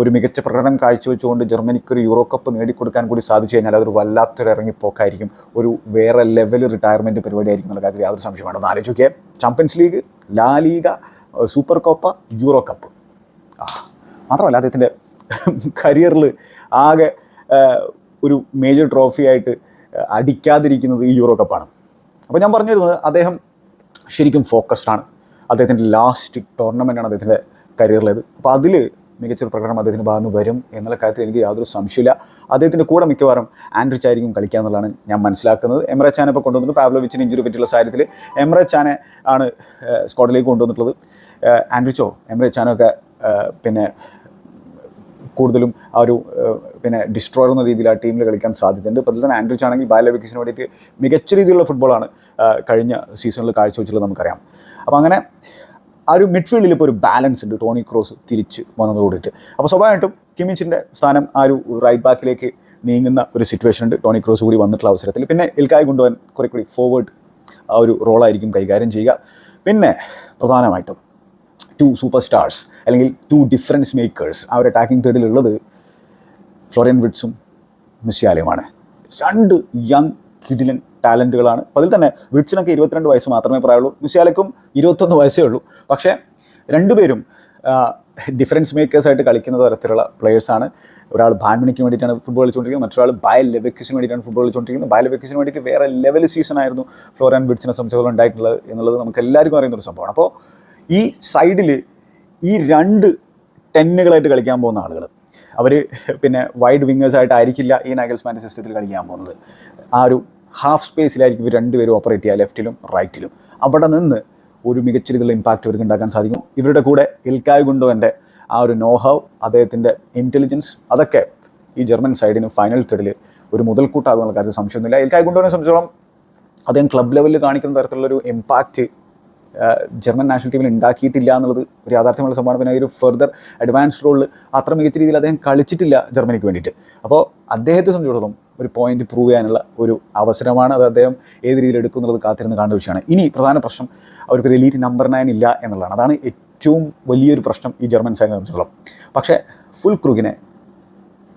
ഒരു മികച്ച പ്രകടനം കാഴ്ചവെച്ചുകൊണ്ട് ജർമ്മനിക്കൊരു യൂറോ കപ്പ് നേടിക്കൊടുക്കാൻ കൂടി സാധിച്ചു കഴിഞ്ഞാൽ അതൊരു വല്ലാത്തൊരു ഇറങ്ങിപ്പോക്കായിരിക്കും, ഒരു വേറെ ലെവൽ റിട്ടയർമെൻറ്റ് പരിപാടിയായിരിക്കും എന്നുള്ള കാര്യത്തിൽ യാതൊരു സംശയമാണ്. ഒന്ന് ആലോചിക്കുക, ചാമ്പ്യൻസ് ലീഗ്, ലാ ലീഗ, സൂപ്പർ കോപ്പ, യൂറോ കപ്പ്. മാത്രമല്ല അദ്ദേഹത്തിൻ്റെ കരിയറിൽ ആകെ ഒരു മേജർ ട്രോഫി ആയിട്ട് അടിക്കാതിരിക്കുന്നത് ഈ യൂറോ കപ്പാണ്. അപ്പോൾ ഞാൻ പറഞ്ഞു വരുന്നത് അദ്ദേഹം ശരിക്കും ഫോക്കസ്ഡ് ആണ്. അദ്ദേഹത്തിൻ്റെ ലാസ്റ്റ് ടൂർണമെൻറ്റാണ് അദ്ദേഹത്തിൻ്റെ കരിയറിലേത്. അപ്പോൾ അതിൽ മികച്ചൊരു പ്രകടനം അദ്ദേഹത്തിൻ്റെ ഭാഗത്ത് നിന്ന് വരും എന്നുള്ള കാര്യത്തിൽ എനിക്ക് യാതൊരു സംശയമില്ല. അദ്ദേഹത്തിൻ്റെ കൂടെ മിക്കവാറും ആൻഡ്രിച്ച് ആയിരിക്കും കളിക്കുക എന്നുള്ളതാണ് ഞാൻ മനസ്സിലാക്കുന്നത്. എംറെ ചാനെ ഇപ്പോൾ കൊണ്ടുവന്നിട്ട് പാവ്ലോവിച്ചിന് ഇഞ്ചുറി പറ്റിയുള്ള സാഹചര്യത്തിൽ എംറെ ചാനെ ആണ് സ്ക്വാഡിലേക്ക് കൊണ്ടുവന്നിട്ടുള്ളത്. ആൻഡ്രിച്ചോ എംറെ ചാനോ ഒക്കെ പിന്നെ കൂടുതലും ആ ഒരു പിന്നെ ഡിസ്ട്രോയർ എന്ന രീതിയിൽ ആ ടീമിൽ കളിക്കാൻ സാധ്യതയുണ്ട്. അപ്പോൾ അതിൽ തന്നെ ആൻഡ്രിച്ച് ആണെങ്കിൽ ബായർ ലെവർകുസന് വേണ്ടിയിട്ട് മികച്ച രീതിയിലുള്ള ഫുട്ബോളാണ് കഴിഞ്ഞ സീസണിൽ കാഴ്ചവെച്ചുള്ളത് നമുക്കറിയാം. അപ്പോൾ അങ്ങനെ ആ ഒരു മിഡ്ഫീൽഡിൽ ഇപ്പോൾ ഒരു ബാലൻസ് ഉണ്ട് ടോണി ക്രോസ് തിരിച്ച് വന്നതോടിയിട്ട്. അപ്പോൾ സ്വാഭാവികമായിട്ടും കിമിച്ചിൻ്റെ സ്ഥാനം ആ ഒരു റൈറ്റ് ബാക്കിലേക്ക് നീങ്ങുന്ന ഒരു സിറ്റുവേഷൻ ഉണ്ട് ടോണി ക്രോസ് കൂടി വന്നിട്ടുള്ള അവസരത്തിൽ. പിന്നെ ഇൽക്കായ് ഗുണ്ടോവൻ കുറെ കൂടി ഫോർവേഡ് ആ ഒരു റോളായിരിക്കും കൈകാര്യം ചെയ്യുക. പിന്നെ പ്രധാനമായിട്ടും 2 സൂപ്പർ സ്റ്റാർസ് അല്ലെങ്കിൽ 2 ഡിഫറൻസ് മേക്കേഴ്സ് ആ ഒരു അറ്റാക്കിംഗ് തേർഡിലുള്ളത് ഫ്ലോറിയൻ വിർട്സും മുസിയാലയുമാണ്. 2 യങ് കിഡിലൻ ടാലൻറ്റുകളാണ്. അപ്പോൾ അതിൽ തന്നെ വിർട്സിനൊക്കെ 22 വയസ്സ് മാത്രമേ പ്രായമുള്ളൂ, മുസിയാലയ്ക്കും 21 വയസ്സേ ഉള്ളൂ. പക്ഷേ രണ്ടുപേരും ഡിഫറൻസ് മേക്കേഴ്സായിട്ട് കളിക്കുന്ന തരത്തിലുള്ള പ്ലെയേഴ്സാണ്. ഒരാൾ ബാൻമണിക്ക് വേണ്ടിയിട്ടാണ് ഫുട്ബോൾ കളിച്ചുകൊണ്ടിരിക്കുന്നത്, മറ്റൊരാൾ ബായർ ലെവർകുസന് വേണ്ടിയിട്ടാണ് ഫുട്ബോൾ കളിച്ചുകൊണ്ടിരിക്കുന്നത്. ബായർ ലെവർകുസന് വേണ്ടിയിട്ട് വേറെ ലെവൽ സീസൺ ആയിരുന്നു ഫ്ലോറിയൻ വിർട്സിനെ സംബന്ധിച്ചോളം ഉണ്ടായിട്ടുള്ളത് എന്നുള്ളത് നമുക്ക് എല്ലാവർക്കും അറിയുന്നൊരു സംഭവമാണ്. അപ്പോൾ ഈ സൈഡിൽ ഈ 2 ടെന്നുകളായിട്ട് കളിക്കാൻ പോകുന്ന ആളുകൾ അവർ പിന്നെ വൈഡ് വിങ്ങേഴ്സായിട്ടായിരിക്കില്ല ഈ നാഗൽസ്മാൻ്റെ സിസ്റ്റത്തിൽ കളിക്കാൻ പോകുന്നത്. ആ ഒരു ഹാഫ് സ്പേസിലായിരിക്കും ഇവർ രണ്ടുപേരും ഓപ്പറേറ്റ് ചെയ്യുക, ലെഫ്റ്റിലും റൈറ്റിലും. അവിടെ നിന്ന് ഒരു മികച്ച രീതിയിലുള്ള ഇമ്പാക്റ്റ് ഇവർക്ക് ഉണ്ടാക്കാൻ സാധിക്കും. ഇവരുടെ കൂടെ ഇൽക്കായ് ഗുണ്ടോവൻ്റെ ആ ഒരു നോഹൗ, അദ്ദേഹത്തിൻ്റെ ഇൻ്റലിജൻസ്, അതൊക്കെ ഈ ജർമ്മൻ സൈഡിന് ഫൈനൽ തേർഡിൽ ഒരു മുതൽക്കൂട്ടാകുന്ന കാര്യത്തിൽ സംശയമൊന്നുമില്ല. ഇൽക്കായ് ഗുണ്ടോവനെ സംബന്ധിച്ചോളം അദ്ദേഹം ക്ലബ് ലെവലിൽ കാണിക്കുന്ന തരത്തിലുള്ളൊരു ഇമ്പാക്റ്റ് ജർമ്മൻ നാഷണൽ ടീമിൽ ഉണ്ടാക്കിയിട്ടില്ല എന്നുള്ളത് ഒരു യാഥാർത്ഥ്യമുള്ള സംഭവമാണ്. പിന്നെ ഒരു ഫെർദർ അഡ്വാൻസ്ഡ് റോളിൽ അത്ര മികച്ച രീതിയിൽ അദ്ദേഹം കളിച്ചിട്ടില്ല ജർമ്മനിക്ക് വേണ്ടിയിട്ട്. അപ്പോൾ അദ്ദേഹത്തെ സംബന്ധിച്ചിടത്തോളം ഒരു പോയിന്റ് പ്രൂവ് ചെയ്യാനുള്ള ഒരു അവസരമാണ്. അത് അദ്ദേഹം ഏത് രീതിയിൽ എടുക്കുന്നുള്ളത് കാത്തിരുന്ന് കാണേണ്ട വിഷയമാണ്. ഇനി പ്രധാന പ്രശ്നം അവർക്കൊരു എലീറ്റ് നമ്പർ 9 ഇല്ല എന്നുള്ളതാണ്. അതാണ് ഏറ്റവും വലിയൊരു പ്രശ്നം ഈ ജർമ്മൻ സൈഡിനെ സംബന്ധിച്ചിടത്തോളം. പക്ഷേ ഫുൾ ക്രൂഗിനെ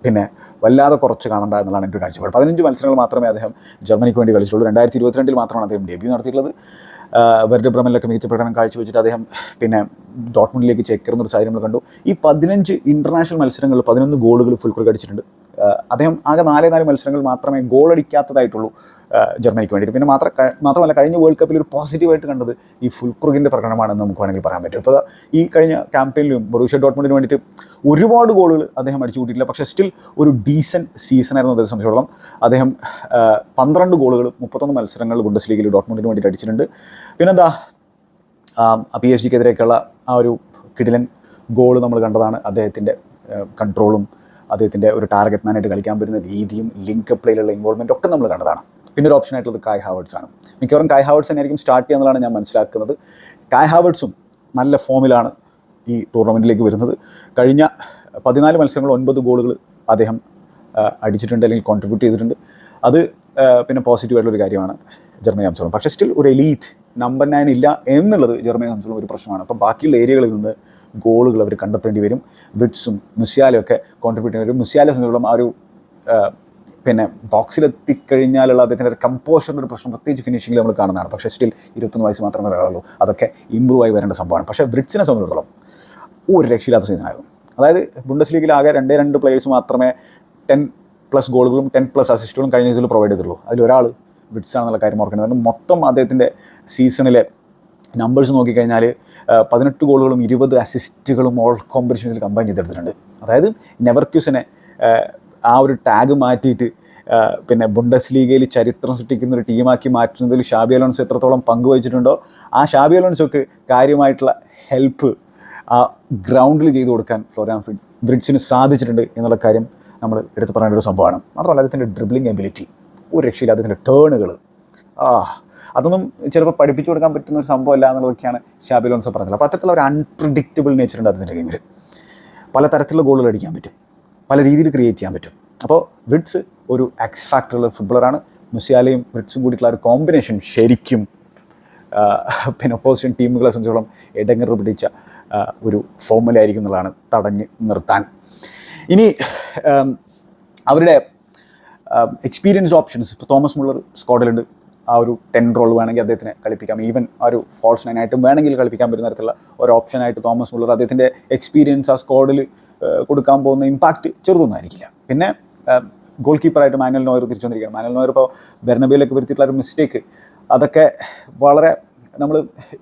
പിന്നെ വല്ലാതെ കുറച്ച് കാണണ്ട എന്നുള്ളതാണ് എൻ്റെ ഒരു കാഴ്ചപ്പാട്. 15 മത്സരങ്ങൾ മാത്രമേ അദ്ദേഹം ജർമ്മനിക്ക് വേണ്ടി കളിച്ചിട്ടുള്ളൂ. 2022 മാത്രമാണ് അദ്ദേഹം ഡെബ്യൂ നടത്തിയിട്ടുള്ളത്. വെർഡർ ബ്രമനിലൊക്കെ മികച്ച പ്രകടനം കാഴ്ചവെച്ചിട്ട് അദ്ദേഹം പിന്നെ ഡോട്ട്മുണ്ടിലേക്ക് ചേക്കേറുന്നൊരു സാഹചര്യം നമ്മൾ കണ്ടു. ഈ 15 ഇൻ്റർനാഷണൽ മത്സരങ്ങളിൽ 11 ഗോളുകൾ ഫുൾക്രുഗ് അടിച്ചിട്ടുണ്ട്. അദ്ദേഹം ആകെ 4 മത്സരങ്ങൾ മാത്രമേ ഗോൾ അടിക്കാത്തതായിട്ടുള്ളൂ ജർമ്മനിക്ക് വേണ്ടിയിട്ട്. പിന്നെ മാത്രമല്ല കഴിഞ്ഞ വേൾഡ് കപ്പിൽ ഒരു പോസിറ്റീവായിട്ട് കണ്ടത് ഈ ഫുൾക്രുഗിൻ്റെ പ്രകടനമാണെന്ന് നമുക്ക് വേണമെങ്കിൽ പറയാൻ പറ്റും. ഇപ്പോൾ ഈ കഴിഞ്ഞ ക്യാമ്പയിനിലും ബൊറൂഷ്യ ഡോട്ട്മുണ്ടിന് വേണ്ടിയിട്ട് ഒരുപാട് ഗോളുകൾ അദ്ദേഹം അടിച്ചു കൂട്ടിയിട്ടില്ല. പക്ഷേ സ്റ്റിൽ ഒരു ഡീസൻറ്റ് സീസണായിരുന്നു അദ്ദേഹത്തെ സംബന്ധിച്ചിടത്തോളം. അദ്ദേഹം 12 ഗോളുകൾ 31 മത്സരങ്ങൾ ബുണ്ടസ്ലീഗയിൽ ഡോട്ട്മുണ്ടിന് വേണ്ടിയിട്ട് അടിച്ചിട്ടുണ്ട്. പിന്നെന്താ PSG ക്കെതിരെയൊക്കെയുള്ള ആ ഒരു കിടിലൻ ഗോൾ നമ്മൾ കണ്ടതാണ്. അദ്ദേഹത്തിൻ്റെ കൺട്രോളും അദ്ദേഹത്തിൻ്റെ ഒരു ടാർഗറ്റ് മാനായിട്ട് കളിക്കാൻ പറ്റുന്ന രീതിയും ലിങ്ക് പ്ലേയിലുള്ള ഇൻവോൾവ്മെൻറ്റ് ഒക്കെ നമ്മൾ കണ്ടതാണ്. പിന്നെ ഒരു ഓപ്ഷൻ ആയിട്ടുള്ളത് കായ് ഹാവേർട്സ് ആണ്. മിക്കവാറും കായ് ഹാവേർട്സ് തന്നെയായിരിക്കും സ്റ്റാർട്ട് ചെയ്യുന്നതാണ് ഞാൻ മനസ്സിലാക്കുന്നത്. കായ് ഹാവേർട്സും നല്ല ഫോമിലാണ് ഈ ടൂർണമെൻറ്റിലേക്ക് വരുന്നത്. കഴിഞ്ഞ 14 മത്സരങ്ങൾ 9 ഗോളുകൾ അദ്ദേഹം അടിച്ചിട്ടുണ്ട് അല്ലെങ്കിൽ കോൺട്രിബ്യൂട്ട് ചെയ്തിട്ടുണ്ട്. അത് പിന്നെ പോസിറ്റീവായിട്ടുള്ളൊരു കാര്യമാണ് ജർമ്മനി സംബന്ധിച്ചോളം. പക്ഷേ സ്റ്റിൽ ഒരു എലീറ്റ് നമ്പർ 9 ഇല്ല എന്നുള്ളത് ജർമ്മനി സംബന്ധിച്ചോളം ഒരു പ്രശ്നമാണ്. അപ്പോൾ ബാക്കിയുള്ള ഏരിയകളിൽ നിന്ന് ഗോളുകൾ അവർ കണ്ടെത്തേണ്ടി വരും. വിറ്റ്സും മുസിയാലും ഒക്കെ കോൺട്രിബ്യൂട്ട് ചെയ്യേണ്ടി വരും. മുസിയാലെ സംബന്ധിച്ചോളം ആ ഒരു പിന്നെ ബോക്സിലെത്തിക്കഴിഞ്ഞാലുള്ള അദ്ദേഹത്തിൻ്റെ ഒരു കമ്പോഷറിൻ്റെ ഒരു പ്രശ്നം പ്രത്യേകിച്ച് ഫിനിഷിങ്ങിൽ നമ്മൾ കാണുന്നതാണ്. പക്ഷേ സ്റ്റിൽ 21 വയസ്സ് മാത്രമേ വരാറുള്ളൂ. അതൊക്കെ ഇമ്പ്രൂവ് ആയി വരേണ്ട സംഭവമാണ്. പക്ഷേ വിറ്റ്സിനെ സംബന്ധിച്ചിടത്തോളം ഒരു രക്ഷയില്ലാത്ത സീസണായിരുന്നു. അതായത് ബുണ്ടസ്ലീഗിൽ ആകെ 2 പ്ലേയേഴ്സ് മാത്രമേ 10+ ഗോളുകളും 10+ അസിസ്റ്റുകളും കഴിഞ്ഞ ഇതിൽ പ്രൊവൈഡ് ചെയ്തിട്ടുള്ളൂ. അതിലൊരാൾ വിറ്റ്സ് ആണെന്നുള്ള കാര്യം ഓർക്കേണ്ടത്. മൊത്തം അദ്ദേഹത്തിൻ്റെ സീസണിലെ നമ്പേഴ്സ് നോക്കിക്കഴിഞ്ഞാൽ 18 ഗോളുകളും 20 അസിസ്റ്റുകളും ഓൾ കോമ്പറ്റീഷനിൽ കമ്പൈൻ ചെയ്തെടുത്തിട്ടുണ്ട്. അതായത് നെവർക്യൂസിനെ ആ ഒരു ടാഗ് മാറ്റിയിട്ട് പിന്നെ ബുണ്ടസ്ലീഗയിൽ ചരിത്രം സൃഷ്ടിക്കുന്ന ഒരു ടീമാക്കി മാറ്റുന്നതിൽ ഷാബി അലോൺസോ എത്രത്തോളം പങ്കുവഹിച്ചിട്ടുണ്ടോ ആ ഷാബി അലോൺസോക്ക് കാര്യമായിട്ടുള്ള ഹെൽപ്പ് ആ ഗ്രൗണ്ടിൽ ചെയ്തു കൊടുക്കാൻ ഫ്ലോറിയാൻ വിറ്റ്സിന് സാധിച്ചിട്ടുണ്ട് എന്നുള്ള കാര്യം നമ്മൾ എടുത്ത് പറയേണ്ട ഒരു സംഭവമാണ്. മാത്രമല്ല അദ്ദേഹത്തിൻ്റെ ഡ്രിബ്ലിംഗ് എബിലിറ്റി ഒരു രക്ഷയില്ല. അദ്ദേഹത്തിൻ്റെ ടേണുകൾ അതൊന്നും ചിലപ്പോൾ പഠിപ്പിച്ചു കൊടുക്കാൻ പറ്റുന്ന ഒരു സംഭവമല്ല എന്നുള്ളതൊക്കെയാണ് ഷാബി അലോൺസോ പറഞ്ഞത്. അപ്പോൾ അത്തരത്തിലുള്ള ഒരു അൺപ്രിഡിക്റ്റബിൾ നേച്ചർ ഉണ്ട് അദ്ദേഹത്തിൻ്റെ ഗെയിമിൽ. പല തരത്തിലുള്ള ഗോളുകൾ അടിക്കാൻ പറ്റും, പല രീതിയിൽ ക്രിയേറ്റ് ചെയ്യാൻ പറ്റും. അപ്പോൾ വിറ്റ്സ് ഒരു എക്സ് ഫാക്ടറുള്ള ഫുട്ബോളറാണ്. മുസിയാലയും വിറ്റ്സും കൂടിയിട്ടുള്ള ഒരു കോമ്പിനേഷൻ ശരിക്കും പിന്നെ ഒപ്പോസിഷൻ ടീമുകളെ സംബന്ധിച്ചോളം ഇടങ്ങറ് പിടിച്ച ഒരു ഫോമുലയായിരിക്കും എന്നുള്ളതാണ് തടഞ്ഞ് നിർത്താൻ. ഇനി അവരുടെ എക്സ്പീരിയൻസ്ഡ് ഓപ്ഷൻസ് ഇപ്പോൾ തോമസ് മുള്ളർ സ്ക്വാഡിലുണ്ട്. ആ ഒരു 10 റോൾ വേണമെങ്കിൽ അദ്ദേഹത്തിനെ കളിപ്പിക്കാം. ഈവൻ ആ ഒരു ഫാൾസ് 9 ആയിട്ടും വേണമെങ്കിൽ കളിപ്പിക്കാൻ പറ്റുന്ന തരത്തിലുള്ള ഒരു ഓപ്ഷനായിട്ട് തോമസ് മുള്ളർ അദ്ദേഹത്തിൻ്റെ എക്സ്പീരിയൻസ് ആ സ്ക്വാഡിൽ കൊടുക്കാൻ പോകുന്ന ഇമ്പാക്റ്റ് ചെറുതൊന്നും ആയിരിക്കില്ല. പിന്നെ ഗോൾ കീപ്പറായിട്ട് മാനുവൽ നോയർ തിരിച്ചു വന്നിരിക്കുകയാണ്. മാനുവൽ നോയർ ഇപ്പോൾ ബെർണബേയിലൊക്കെ വരുത്തിയിട്ടുള്ള ഒരു മിസ്റ്റേക്ക് അതൊക്കെ വളരെ നമ്മൾ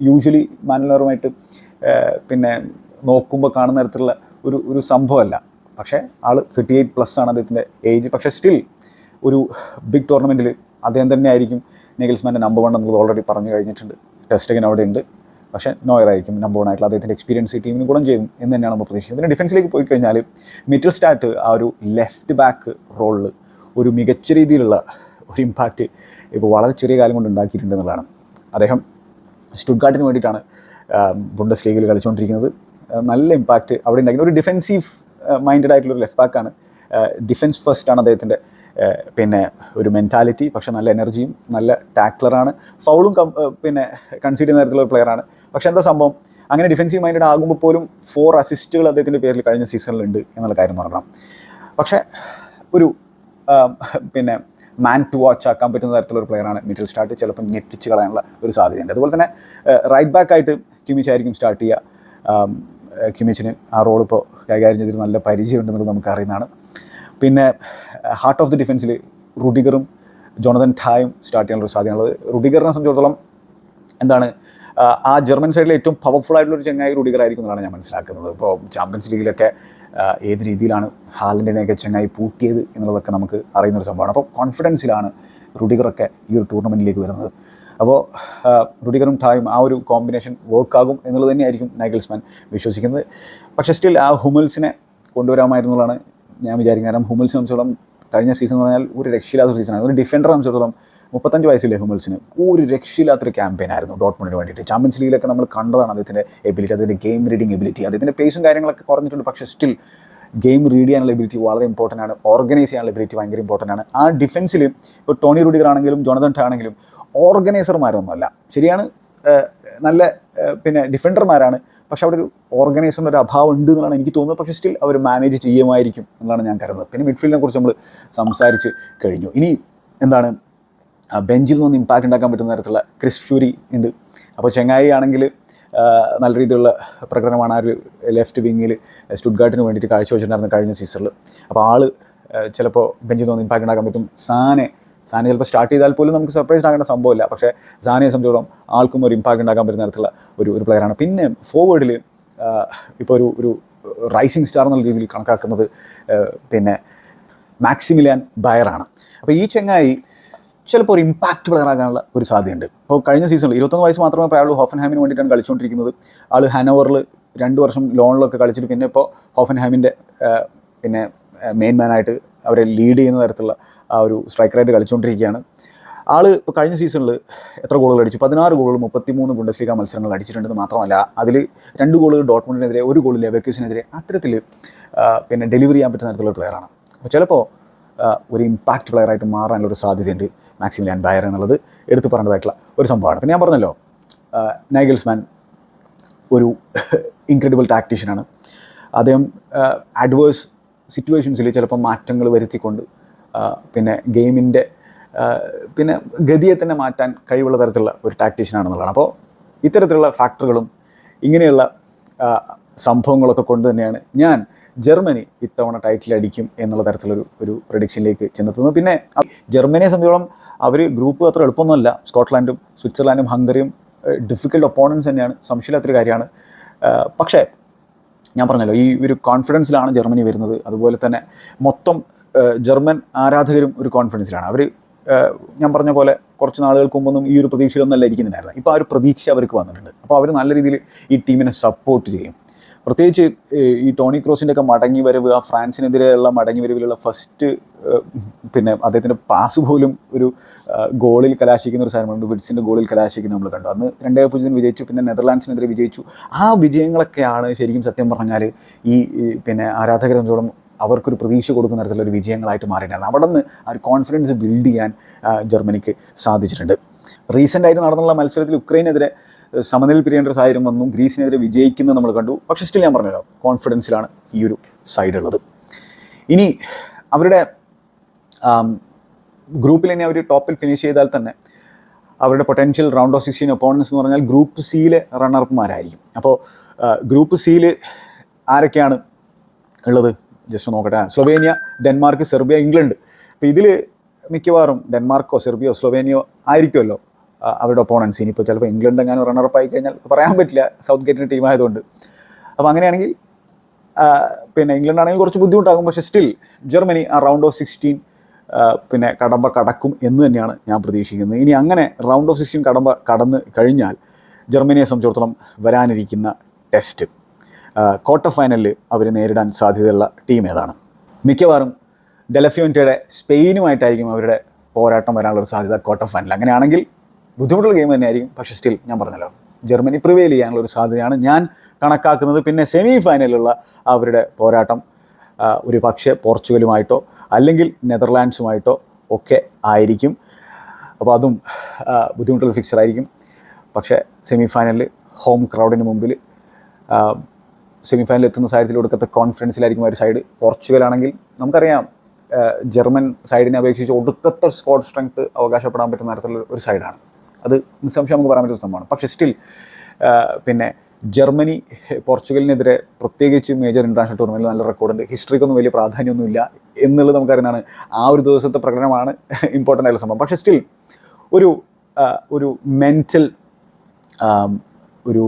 യൂഷ്വലി മാനുവൽ നോയറുമായിട്ട് പിന്നെ നോക്കുമ്പോൾ കാണുന്ന തരത്തിലുള്ള ഒരു സംഭവമല്ല. പക്ഷേ ആൾ 38+ ആണ് അദ്ദേഹത്തിൻ്റെ ഏജ്. പക്ഷേ സ്റ്റിൽ ഒരു ബിഗ് ടൂർണമെൻറ്റിൽ അദ്ദേഹം തന്നെ ആയിരിക്കും നെഗൽസ്മാൻ്റെ നമ്പർ 1 എന്നുള്ളത് ഓൾറെഡി പറഞ്ഞു കഴിഞ്ഞിട്ടുണ്ട്. ടെസ്റ്റ് അഗൈൻ അവിടെ ഉണ്ട്. പക്ഷേ നോയർ ആയിരിക്കും നമ്പർ 1 ആയിട്ടുള്ള അദ്ദേഹത്തിൻ്റെ എക്സ്പീരിയൻസ് ടീമിന് ഗുണം ചെയ്യും എന്ന് തന്നെയാണ് നമ്മൾ പ്രതീക്ഷിക്കുന്നത്. പിന്നെ ഡിഫൻസിലേക്ക് പോയി കഴിഞ്ഞാൽ മിറ്റിൽ സ്റ്റാറ്റ് ആ ഒരു ലെഫ്റ്റ് ബാക്ക് റോളിൽ ഒരു മികച്ച രീതിയിലുള്ള ഒരു ഇമ്പാക്റ്റ് ഇപ്പോൾ വളരെ ചെറിയ കാലം കൊണ്ട് ഉണ്ടാക്കിയിട്ടുണ്ട് എന്നുള്ളതാണ്. അദ്ദേഹം സ്റ്റുട്ട്ഗാർട്ടിന് വേണ്ടിയിട്ടാണ് ബുണ്ടസ്ലീഗയിൽ കളിച്ചുകൊണ്ടിരിക്കുന്നത്. നല്ല ഇമ്പാക്റ്റ് അവിടെ ഉണ്ടാക്കിയത്. ഒരു ഡിഫെൻസീവ് മൈൻഡഡ് ആയിട്ടുള്ളൊരു ലെഫ്റ്റ് ബാക്കാണ്. ഡിഫെൻസ് ഫസ്റ്റാണ് അദ്ദേഹത്തിൻ്റെ പിന്നെ ഒരു മെൻറ്റാലിറ്റി. പക്ഷേ നല്ല എനർജിയും നല്ല ടാക്ലറാണ്. ഫൗളും പിന്നെ കൺസീഡ് ചെയ്യുന്ന തരത്തിലുള്ള പ്ലെയറാണ്. പക്ഷേ എന്താ സംഭവം, അങ്ങനെ ഡിഫെൻസീവ് മൈൻഡഡ് ആകുമ്പോൾ പോലും 4 അസിസ്റ്റുകൾ അദ്ദേഹത്തിൻ്റെ പേരിൽ കഴിഞ്ഞ സീസണിലുണ്ട് എന്നുള്ള കാര്യം പറയണം. പക്ഷേ ഒരു പിന്നെ മാൻ ടു വാച്ച് ആക്കാൻ പറ്റുന്ന തരത്തിലുള്ള ഒരു പ്ലെയറാണ് മിറ്റിൽ സ്റ്റാർട്ട്. ചിലപ്പോൾ ഞെട്ടിച്ച് കളയാനുള്ള ഒരു സാധ്യതയുണ്ട്. അതുപോലെ തന്നെ റൈറ്റ് ബാക്കായിട്ട് കിമിച്ച് ആയിരിക്കും സ്റ്റാർട്ട് ചെയ്യുക. കിമിച്ചിന് ആ റോൾ ഇപ്പോൾ കൈകാര്യം ചെയ്തിട്ട് നല്ല പരിചയമുണ്ടെന്നുള്ളത് നമുക്ക് അറിയുന്നതാണ്. പിന്നെ ഹാർട്ട് ഓഫ് ദി ഡിഫൻസിൽ റുഡിഗറും ജോണതൻ ടായും സ്റ്റാർട്ട് ചെയ്യാനുള്ള ഒരു സാധ്യതയുള്ളത്. റുഡിഗറിനെ സംബന്ധിച്ചിടത്തോളം എന്താണ് ആ ജർമ്മൻ സൈഡിലെ ഏറ്റവും പവർഫുൾ ആയിട്ടുള്ളൊരു ചങ്ങായി റുഡിഗർ ആയിരിക്കും എന്നാണ് ഞാൻ മനസ്സിലാക്കുന്നത്. ഇപ്പോൾ ചാമ്പ്യൻസ് ലീഗിലൊക്കെ ഏത് രീതിയിലാണ് ഹാലൻഡിനെയൊക്കെ ചങ്ങായി പൂട്ടിയത് എന്നുള്ളതൊക്കെ നമുക്ക് അറിയുന്നൊരു സംഭവമാണ്. അപ്പോൾ കോൺഫിഡൻസിലാണ് റുഡിഗറൊക്കെ ഈ ഒരു ടൂർണമെൻറ്റിലേക്ക് വരുന്നത്. അപ്പോൾ റുഡിഗറും ടായും ആ ഒരു കോമ്പിനേഷൻ വർക്കാകും എന്നുള്ളത് തന്നെയായിരിക്കും നൈഗൽസ്മാൻ വിശ്വസിക്കുന്നത്. പക്ഷേ സ്റ്റിൽ ആ ഹുമൽസിനെ കൊണ്ടുവരാമായിരുന്നുള്ളതാണ് ഞാൻ വിചാരിക്കുന്നത്. കാരണം ഹുമൽസിനെ സംബന്ധിച്ചോളം കഴിഞ്ഞ സീസൺ എന്ന് പറഞ്ഞാൽ ഒരു രക്ഷയില്ലാത്തൊരു സീസണാണ്. ഒരു ഡിഫൻഡറെ സംബന്ധിച്ചിടത്തോളം 35 വയസ്സിലെ ഹുമൽസിന് ഒരു രക്ഷയില്ലാത്തൊരു ക്യാമ്പയിൻ ആയിരുന്നു ഡോട്ട്മുണ്ടിന് വേണ്ടിയിട്ട്. ചാമ്പ്യൻസ് ലീഗിലൊക്കെ നമ്മൾ കണ്ടതാണ് അദ്ദേഹത്തിൻ്റെ എബിലിറ്റി, അദ്ദേഹത്തിൻ്റെ ഗെയിം റീഡിങ് എബിലിറ്റി. അദ്ദേഹത്തിൻ്റെ പേസും കാര്യങ്ങളൊക്കെ കുറഞ്ഞിട്ടുണ്ട്. പക്ഷേ സ്റ്റിൽ ഗെയിം റീഡ് ചെയ്യാനുള്ള എബിലിറ്റി വളരെ ഇമ്പോർട്ടൻ്റ് ആണ്. ഓർഗനൈസ് ചെയ്യാനുള്ള എബിലിറ്റി ഭയങ്കര ഇമ്പോർട്ടൻ്റ് ആണ്. ആ ഡിഫൻസിൽ ഇപ്പോൾ ടോണി റുഡിഗർ ആണെങ്കിലും ജോണതൻ ടാ ആണെങ്കിലും ഓർഗനൈസർമാരൊന്നുമല്ല. ശരിയാണ്, നല്ല പിന്നെ ഡിഫൻഡർമാരാണ്. പക്ഷെ അവിടെ ഒരു ഓർഗനൈസറിൻ്റെ ഒരു അഭാവം ഉണ്ട് എന്നാണ് എനിക്ക് തോന്നുന്നത്. പക്ഷേ സ്റ്റിൽ അവർ മാനേജ് ചെയ്യുമായിരിക്കും എന്നാണ് ഞാൻ കരുതുന്നത്. പിന്നെ മിഡ്ഫീൽഡിനെ കുറിച്ച് നമ്മൾ സംസാരിച്ച് കഴിഞ്ഞു. ഇനി എന്താണ്, ബെഞ്ചിൽ നിന്ന് ഇമ്പാക്റ്റ് ഉണ്ടാക്കാൻ പറ്റുന്ന തരത്തിലുള്ള ക്രിസ് ഫ്യൂരി ഉണ്ട്. അപ്പോൾ ചെങ്ങായി ആണെങ്കിൽ നല്ല രീതിയിലുള്ള പ്രകടനമാണ് ആ ഒരു ലെഫ്റ്റ് വിങ്ങിൽ സ്റ്റുട്ട്ഗാർട്ടിന് വേണ്ടിയിട്ട് കാഴ്ചവെച്ചിട്ടുണ്ടായിരുന്നു കഴിഞ്ഞ സീസണിൽ. അപ്പോൾ ചിലപ്പോൾ ബെഞ്ചിൽ നിന്ന് ഇമ്പാക്റ്റ് ഉണ്ടാക്കാൻ പറ്റും. സാനെ ചിലപ്പോൾ സ്റ്റാർട്ട് ചെയ്താൽ പോലും നമുക്ക് സർപ്രൈസ് ആകേണ്ട സംഭവമില്ല. പക്ഷേ സാനയെ സംബന്ധിച്ചിടത്തോളം ആൾക്കും ഒരു ഇമ്പാക്റ്റ് ഉണ്ടാക്കാൻ പറ്റുന്ന തരത്തിലുള്ള ഒരു പ്ലെയറാണ്. പിന്നെ ഫോർവേഡിൽ ഇപ്പോൾ ഒരു റൈസിംഗ് സ്റ്റാർ എന്നുള്ള രീതിയിൽ കണക്കാക്കുന്നത് പിന്നെ മാക്സിമിലിയാൻ ബയറാണ്. അപ്പോൾ ഈ ചെങ്ങായി ചിലപ്പോൾ ഒരു ഇമ്പാക്റ്റ് പ്ലെയർ ആകാനുള്ള ഒരു സാധ്യതയുണ്ട്. അപ്പോൾ കഴിഞ്ഞ സീസണിൽ 21 വയസ്സ് മാത്രമേ പ്രായമുള്ളൂ. ഹോഫൻഹാമിന് വേണ്ടിയിട്ടാണ് കളിച്ചുകൊണ്ടിരിക്കുന്നത്. ആൾ ഹാനോവറിൽ 2 വർഷം ലോണിലൊക്കെ കളിച്ചിട്ട് പിന്നെ ഇപ്പോൾ ഹോഫൻഹാമിൻ്റെ പിന്നെ മെയിൻ മാനായിട്ട് അവരെ ലീഡ് ചെയ്യുന്ന തരത്തിലുള്ള ആ ഒരു സ്ട്രൈക്കറായിട്ട് കളിച്ചുകൊണ്ടിരിക്കുകയാണ്. ആൾ ഇപ്പോൾ കഴിഞ്ഞ സീസണിൽ എത്ര ഗോളുകൾ അടിച്ചു? 16 ഗോളുകൾ 33 ബുണ്ടസ്ലീഗ മത്സരങ്ങൾ അടിച്ചിട്ടുണ്ടെന്ന് മാത്രമല്ല, അതിൽ 2 ഗോളുകൾ ഡോട്ട്മുണ്ടിനെതിരെ, 1 ഗോൾ ലെവർക്യൂസനെതിരെ, അത്തരത്തിൽ പിന്നെ ഡെലിവറി ചെയ്യാൻ പറ്റുന്ന തരത്തിലുള്ള പ്ലെയറാണ്. അപ്പോൾ ചിലപ്പോൾ ഒരു ഇമ്പാക്റ്റ് പ്ലെയറായിട്ട് മാറാനുള്ളൊരു സാധ്യതയുണ്ട് മാക്സിമിലിയാൻ ബയർ എന്നുള്ളത് എടുത്തു പറയേണ്ടതായിട്ടുള്ള ഒരു സംഭവമാണ്. പിന്നെ ഞാൻ പറഞ്ഞല്ലോ, നൈഗൽസ്മാൻ ഒരു ഇൻക്രെഡിബിൾ ടാക്ടീഷ്യനാണ്. അദ്ദേഹം അഡ്വേഴ്സ് സിറ്റുവേഷൻസിൽ ചിലപ്പോൾ മാറ്റങ്ങൾ വരുത്തിക്കൊണ്ട് പിന്നെ ഗെയിമിൻ്റെ പിന്നെ ഗതിയെ തന്നെ മാറ്റാൻ കഴിവുള്ള തരത്തിലുള്ള ഒരു ടാക്ടീഷ്യനാണെന്നുള്ളതാണ്. അപ്പോൾ ഇത്തരത്തിലുള്ള ഫാക്ടറുകളും ഇങ്ങനെയുള്ള സംഭവങ്ങളൊക്കെ കൊണ്ട് തന്നെയാണ് ഞാൻ ജർമ്മനി ഇത്തവണ ടൈറ്റിൽ അടിക്കും എന്നുള്ള തരത്തിലൊരു പ്രഡിക്ഷനിലേക്ക് ചെന്നെത്തുന്നത്. പിന്നെ ജർമ്മനിയെ സംബന്ധിച്ചോളം അവർ ഗ്രൂപ്പ് അത്ര എളുപ്പമൊന്നുമല്ല. സ്കോട്ട്ലാൻഡും സ്വിറ്റ്സർലാൻഡും ഹംഗറിയും ഡിഫിക്കൽട്ട് ഒപ്പോണൻസ് തന്നെയാണ്, സംശയമില്ലാത്തൊരു കാര്യമാണ്. പക്ഷേ ഞാൻ പറഞ്ഞല്ലോ, ഈ ഒരു കോൺഫിഡൻസിലാണ് ജർമ്മനി വരുന്നത്. അതുപോലെ തന്നെ മൊത്തം ജർമ്മൻ ആരാധകരും ഒരു കോൺഫിഡൻസിലാണ്. അവർ ഞാൻ പറഞ്ഞ പോലെ കുറച്ച് നാളുകൾക്ക് മുമ്പൊന്നും ഈ ഒരു പ്രതീക്ഷയിലൊന്നല്ല ഇരിക്കുന്നുണ്ടായിരുന്നു. ഇപ്പോൾ ആ ഒരു പ്രതീക്ഷ അവർക്ക് വന്നിട്ടുണ്ട്. അപ്പോൾ അവർ നല്ല രീതിയിൽ ഈ ടീമിനെ സപ്പോർട്ട് ചെയ്യും. പ്രത്യേകിച്ച് ഈ ടോണി ക്രോസിൻ്റെ ഒക്കെ മടങ്ങി വരവ്, ആ ഫ്രാൻസിനെതിരെയുള്ള മടങ്ങി വരവിലുള്ള ഫസ്റ്റ് പിന്നെ അദ്ദേഹത്തിൻ്റെ പാസ് പോലും ഒരു ഗോളിൽ കലാശിക്കുന്ന ഒരു സാധനമുണ്ട്. വിഡ്സിൻ്റെ ഗോളിൽ കലാശിക്കുന്ന നമ്മൾ കണ്ടു. അന്ന് 2-0 വിജയിച്ചു. പിന്നെ നെതർലാൻഡ്സിനെതിരെ വിജയിച്ചു. ആ വിജയങ്ങളൊക്കെയാണ് ശരിക്കും സത്യം പറഞ്ഞാൽ ഈ പിന്നെ ആരാധകരെ സംബന്ധിച്ചോളം അവർക്കൊരു പ്രതീക്ഷ കൊടുക്കുന്ന തരത്തിലൊരു വിജയങ്ങളായിട്ട് മാറിയിട്ടാണ്. അവിടെ നിന്ന് ആ ഒരു കോൺഫിഡൻസ് ബിൽഡ് ചെയ്യാൻ ജർമ്മനിക്ക് സാധിച്ചിട്ടുണ്ട്. റീസെൻ്റായിട്ട് നടന്നുള്ള മത്സരത്തിൽ യുക്രൈനെതിരെ സമനില പിരിയേണ്ട ഒരു സാഹചര്യം വന്നു. ഗ്രീസിനെതിരെ വിജയിക്കുന്നത് നമ്മൾ കണ്ടു. പക്ഷേ സ്റ്റിൽ ഞാൻ പറഞ്ഞല്ലോ, കോൺഫിഡൻസിലാണ് ഈ ഒരു സൈഡ് ഉള്ളത്. ഇനി അവരുടെ ഗ്രൂപ്പിൽ തന്നെ അവർ ടോപ്പിൽ ഫിനിഷ് ചെയ്താൽ തന്നെ അവരുടെ പൊട്ടൻഷ്യൽ റൗണ്ട് ഓഫ് 16 ഒപ്പോണൻസ് എന്ന് പറഞ്ഞാൽ ഗ്രൂപ്പ് സിയിലെ റണ്ണർമാരായിരിക്കും. അപ്പോൾ ഗ്രൂപ്പ് സിയിൽ ആരൊക്കെയാണ് ഉള്ളത് ജസ്റ്റ് നോക്കട്ടെ. Slovenia, Denmark, Serbia, England. അപ്പോൾ ഇതിൽ മിക്കവാറും ഡെൻമാർക്കോ സെർബിയോ സ്ലൊവേനിയോ ആയിരിക്കുമല്ലോ അവരുടെ ഒപ്പോണൻസ്. ഇനിയിപ്പോൾ ചിലപ്പോൾ ഇംഗ്ലണ്ട് എങ്ങാനും റണ്ണറപ്പ് ആയി കഴിഞ്ഞാൽ പറയാൻ പറ്റില്ല, സൗത്ത് ഗേറ്റിൻ്റെ ടീമായതുകൊണ്ട്. അപ്പോൾ അങ്ങനെയാണെങ്കിൽ പിന്നെ ഇംഗ്ലണ്ട് ആണെങ്കിൽ കുറച്ച് ബുദ്ധിമുട്ടാകും. പക്ഷേ സ്റ്റിൽ ജർമ്മനി ആ റൗണ്ട് ഓഫ് 16 പിന്നെ കടക്കും എന്ന് തന്നെയാണ് ഞാൻ പ്രതീക്ഷിക്കുന്നത്. ഇനി അങ്ങനെ റൗണ്ട് ഓഫ് 16 കടന്ന് കഴിഞ്ഞാൽ ജർമ്മനിയെ സംബന്ധിച്ചിടത്തോളം വരാനിരിക്കുന്ന ടെസ്റ്റ് ക്വാർട്ടർ ഫൈനലിൽ അവർ നേരിടാൻ സാധ്യതയുള്ള ടീം ഏതാണ്? മിക്കവാറും ഡെലഫിയോൻറ്റയുടെ സ്പെയിനുമായിട്ടായിരിക്കും അവരുടെ പോരാട്ടം വരാനുള്ളൊരു സാധ്യത ക്വാർട്ടർ ഫൈനൽ. അങ്ങനെയാണെങ്കിൽ ബുദ്ധിമുട്ടുള്ള ഗെയിം തന്നെയായിരിക്കും. പക്ഷേ സ്റ്റിൽ ഞാൻ പറഞ്ഞല്ലോ, ജർമ്മനി പ്രിവെയിൽ ചെയ്യാനുള്ളൊരു സാധ്യതയാണ് ഞാൻ കണക്കാക്കുന്നത്. പിന്നെ സെമി ഫൈനലിലുള്ള അവരുടെ പോരാട്ടം ഒരു പക്ഷേ പോർച്ചുഗലുമായിട്ടോ അല്ലെങ്കിൽ നെതർലാൻഡ്സുമായിട്ടോ ഒക്കെ ആയിരിക്കും. അപ്പോൾ അതും ബുദ്ധിമുട്ടുള്ള ഫിക്സറായിരിക്കും. പക്ഷേ സെമി ഫൈനലിൽ ഹോം ക്രൗഡിന് മുമ്പിൽ സെമി ഫൈനലിൽ എത്തുന്ന സാഹചര്യത്തിൽ കൊടുക്കത്ത കോൺഫിഡൻസിലായിരിക്കും ഒരു സൈഡ്. പോർച്ചുഗലാണെങ്കിൽ നമുക്കറിയാം ജർമ്മൻ സൈഡിനെ അപേക്ഷിച്ച് ഒടുക്കത്തെ സ്ക്വാഡ് സ്ട്രെങ്ത് അവകാശപ്പെടാൻ പറ്റുന്ന തരത്തിലുള്ള ഒരു സൈഡാണ്. അത് നിസ്സംശയം നമുക്ക് പറയാൻ പറ്റുന്ന സംഭവമാണ്. പക്ഷേ സ്റ്റിൽ പിന്നെ ജർമ്മനി പോർച്ചുഗലിനെതിരെ പ്രത്യേകിച്ച് മേജർ ഇൻ്റർനാഷണൽ ടൂർണമെൻറ്റിൽ നല്ല റെക്കോർഡുണ്ട്. ഹിസ്റ്ററിക്കൊന്നും വലിയ പ്രാധാന്യമൊന്നുമില്ല എന്നുള്ളത് നമുക്കറിയുന്നതാണ്. ആ ഒരു ദിവസത്തെ പ്രകടനമാണ് ഇമ്പോർട്ടൻ്റ് ആയിട്ടുള്ള സംഭവം. പക്ഷേ സ്റ്റിൽ ഒരു മെൻറ്റൽ ഒരു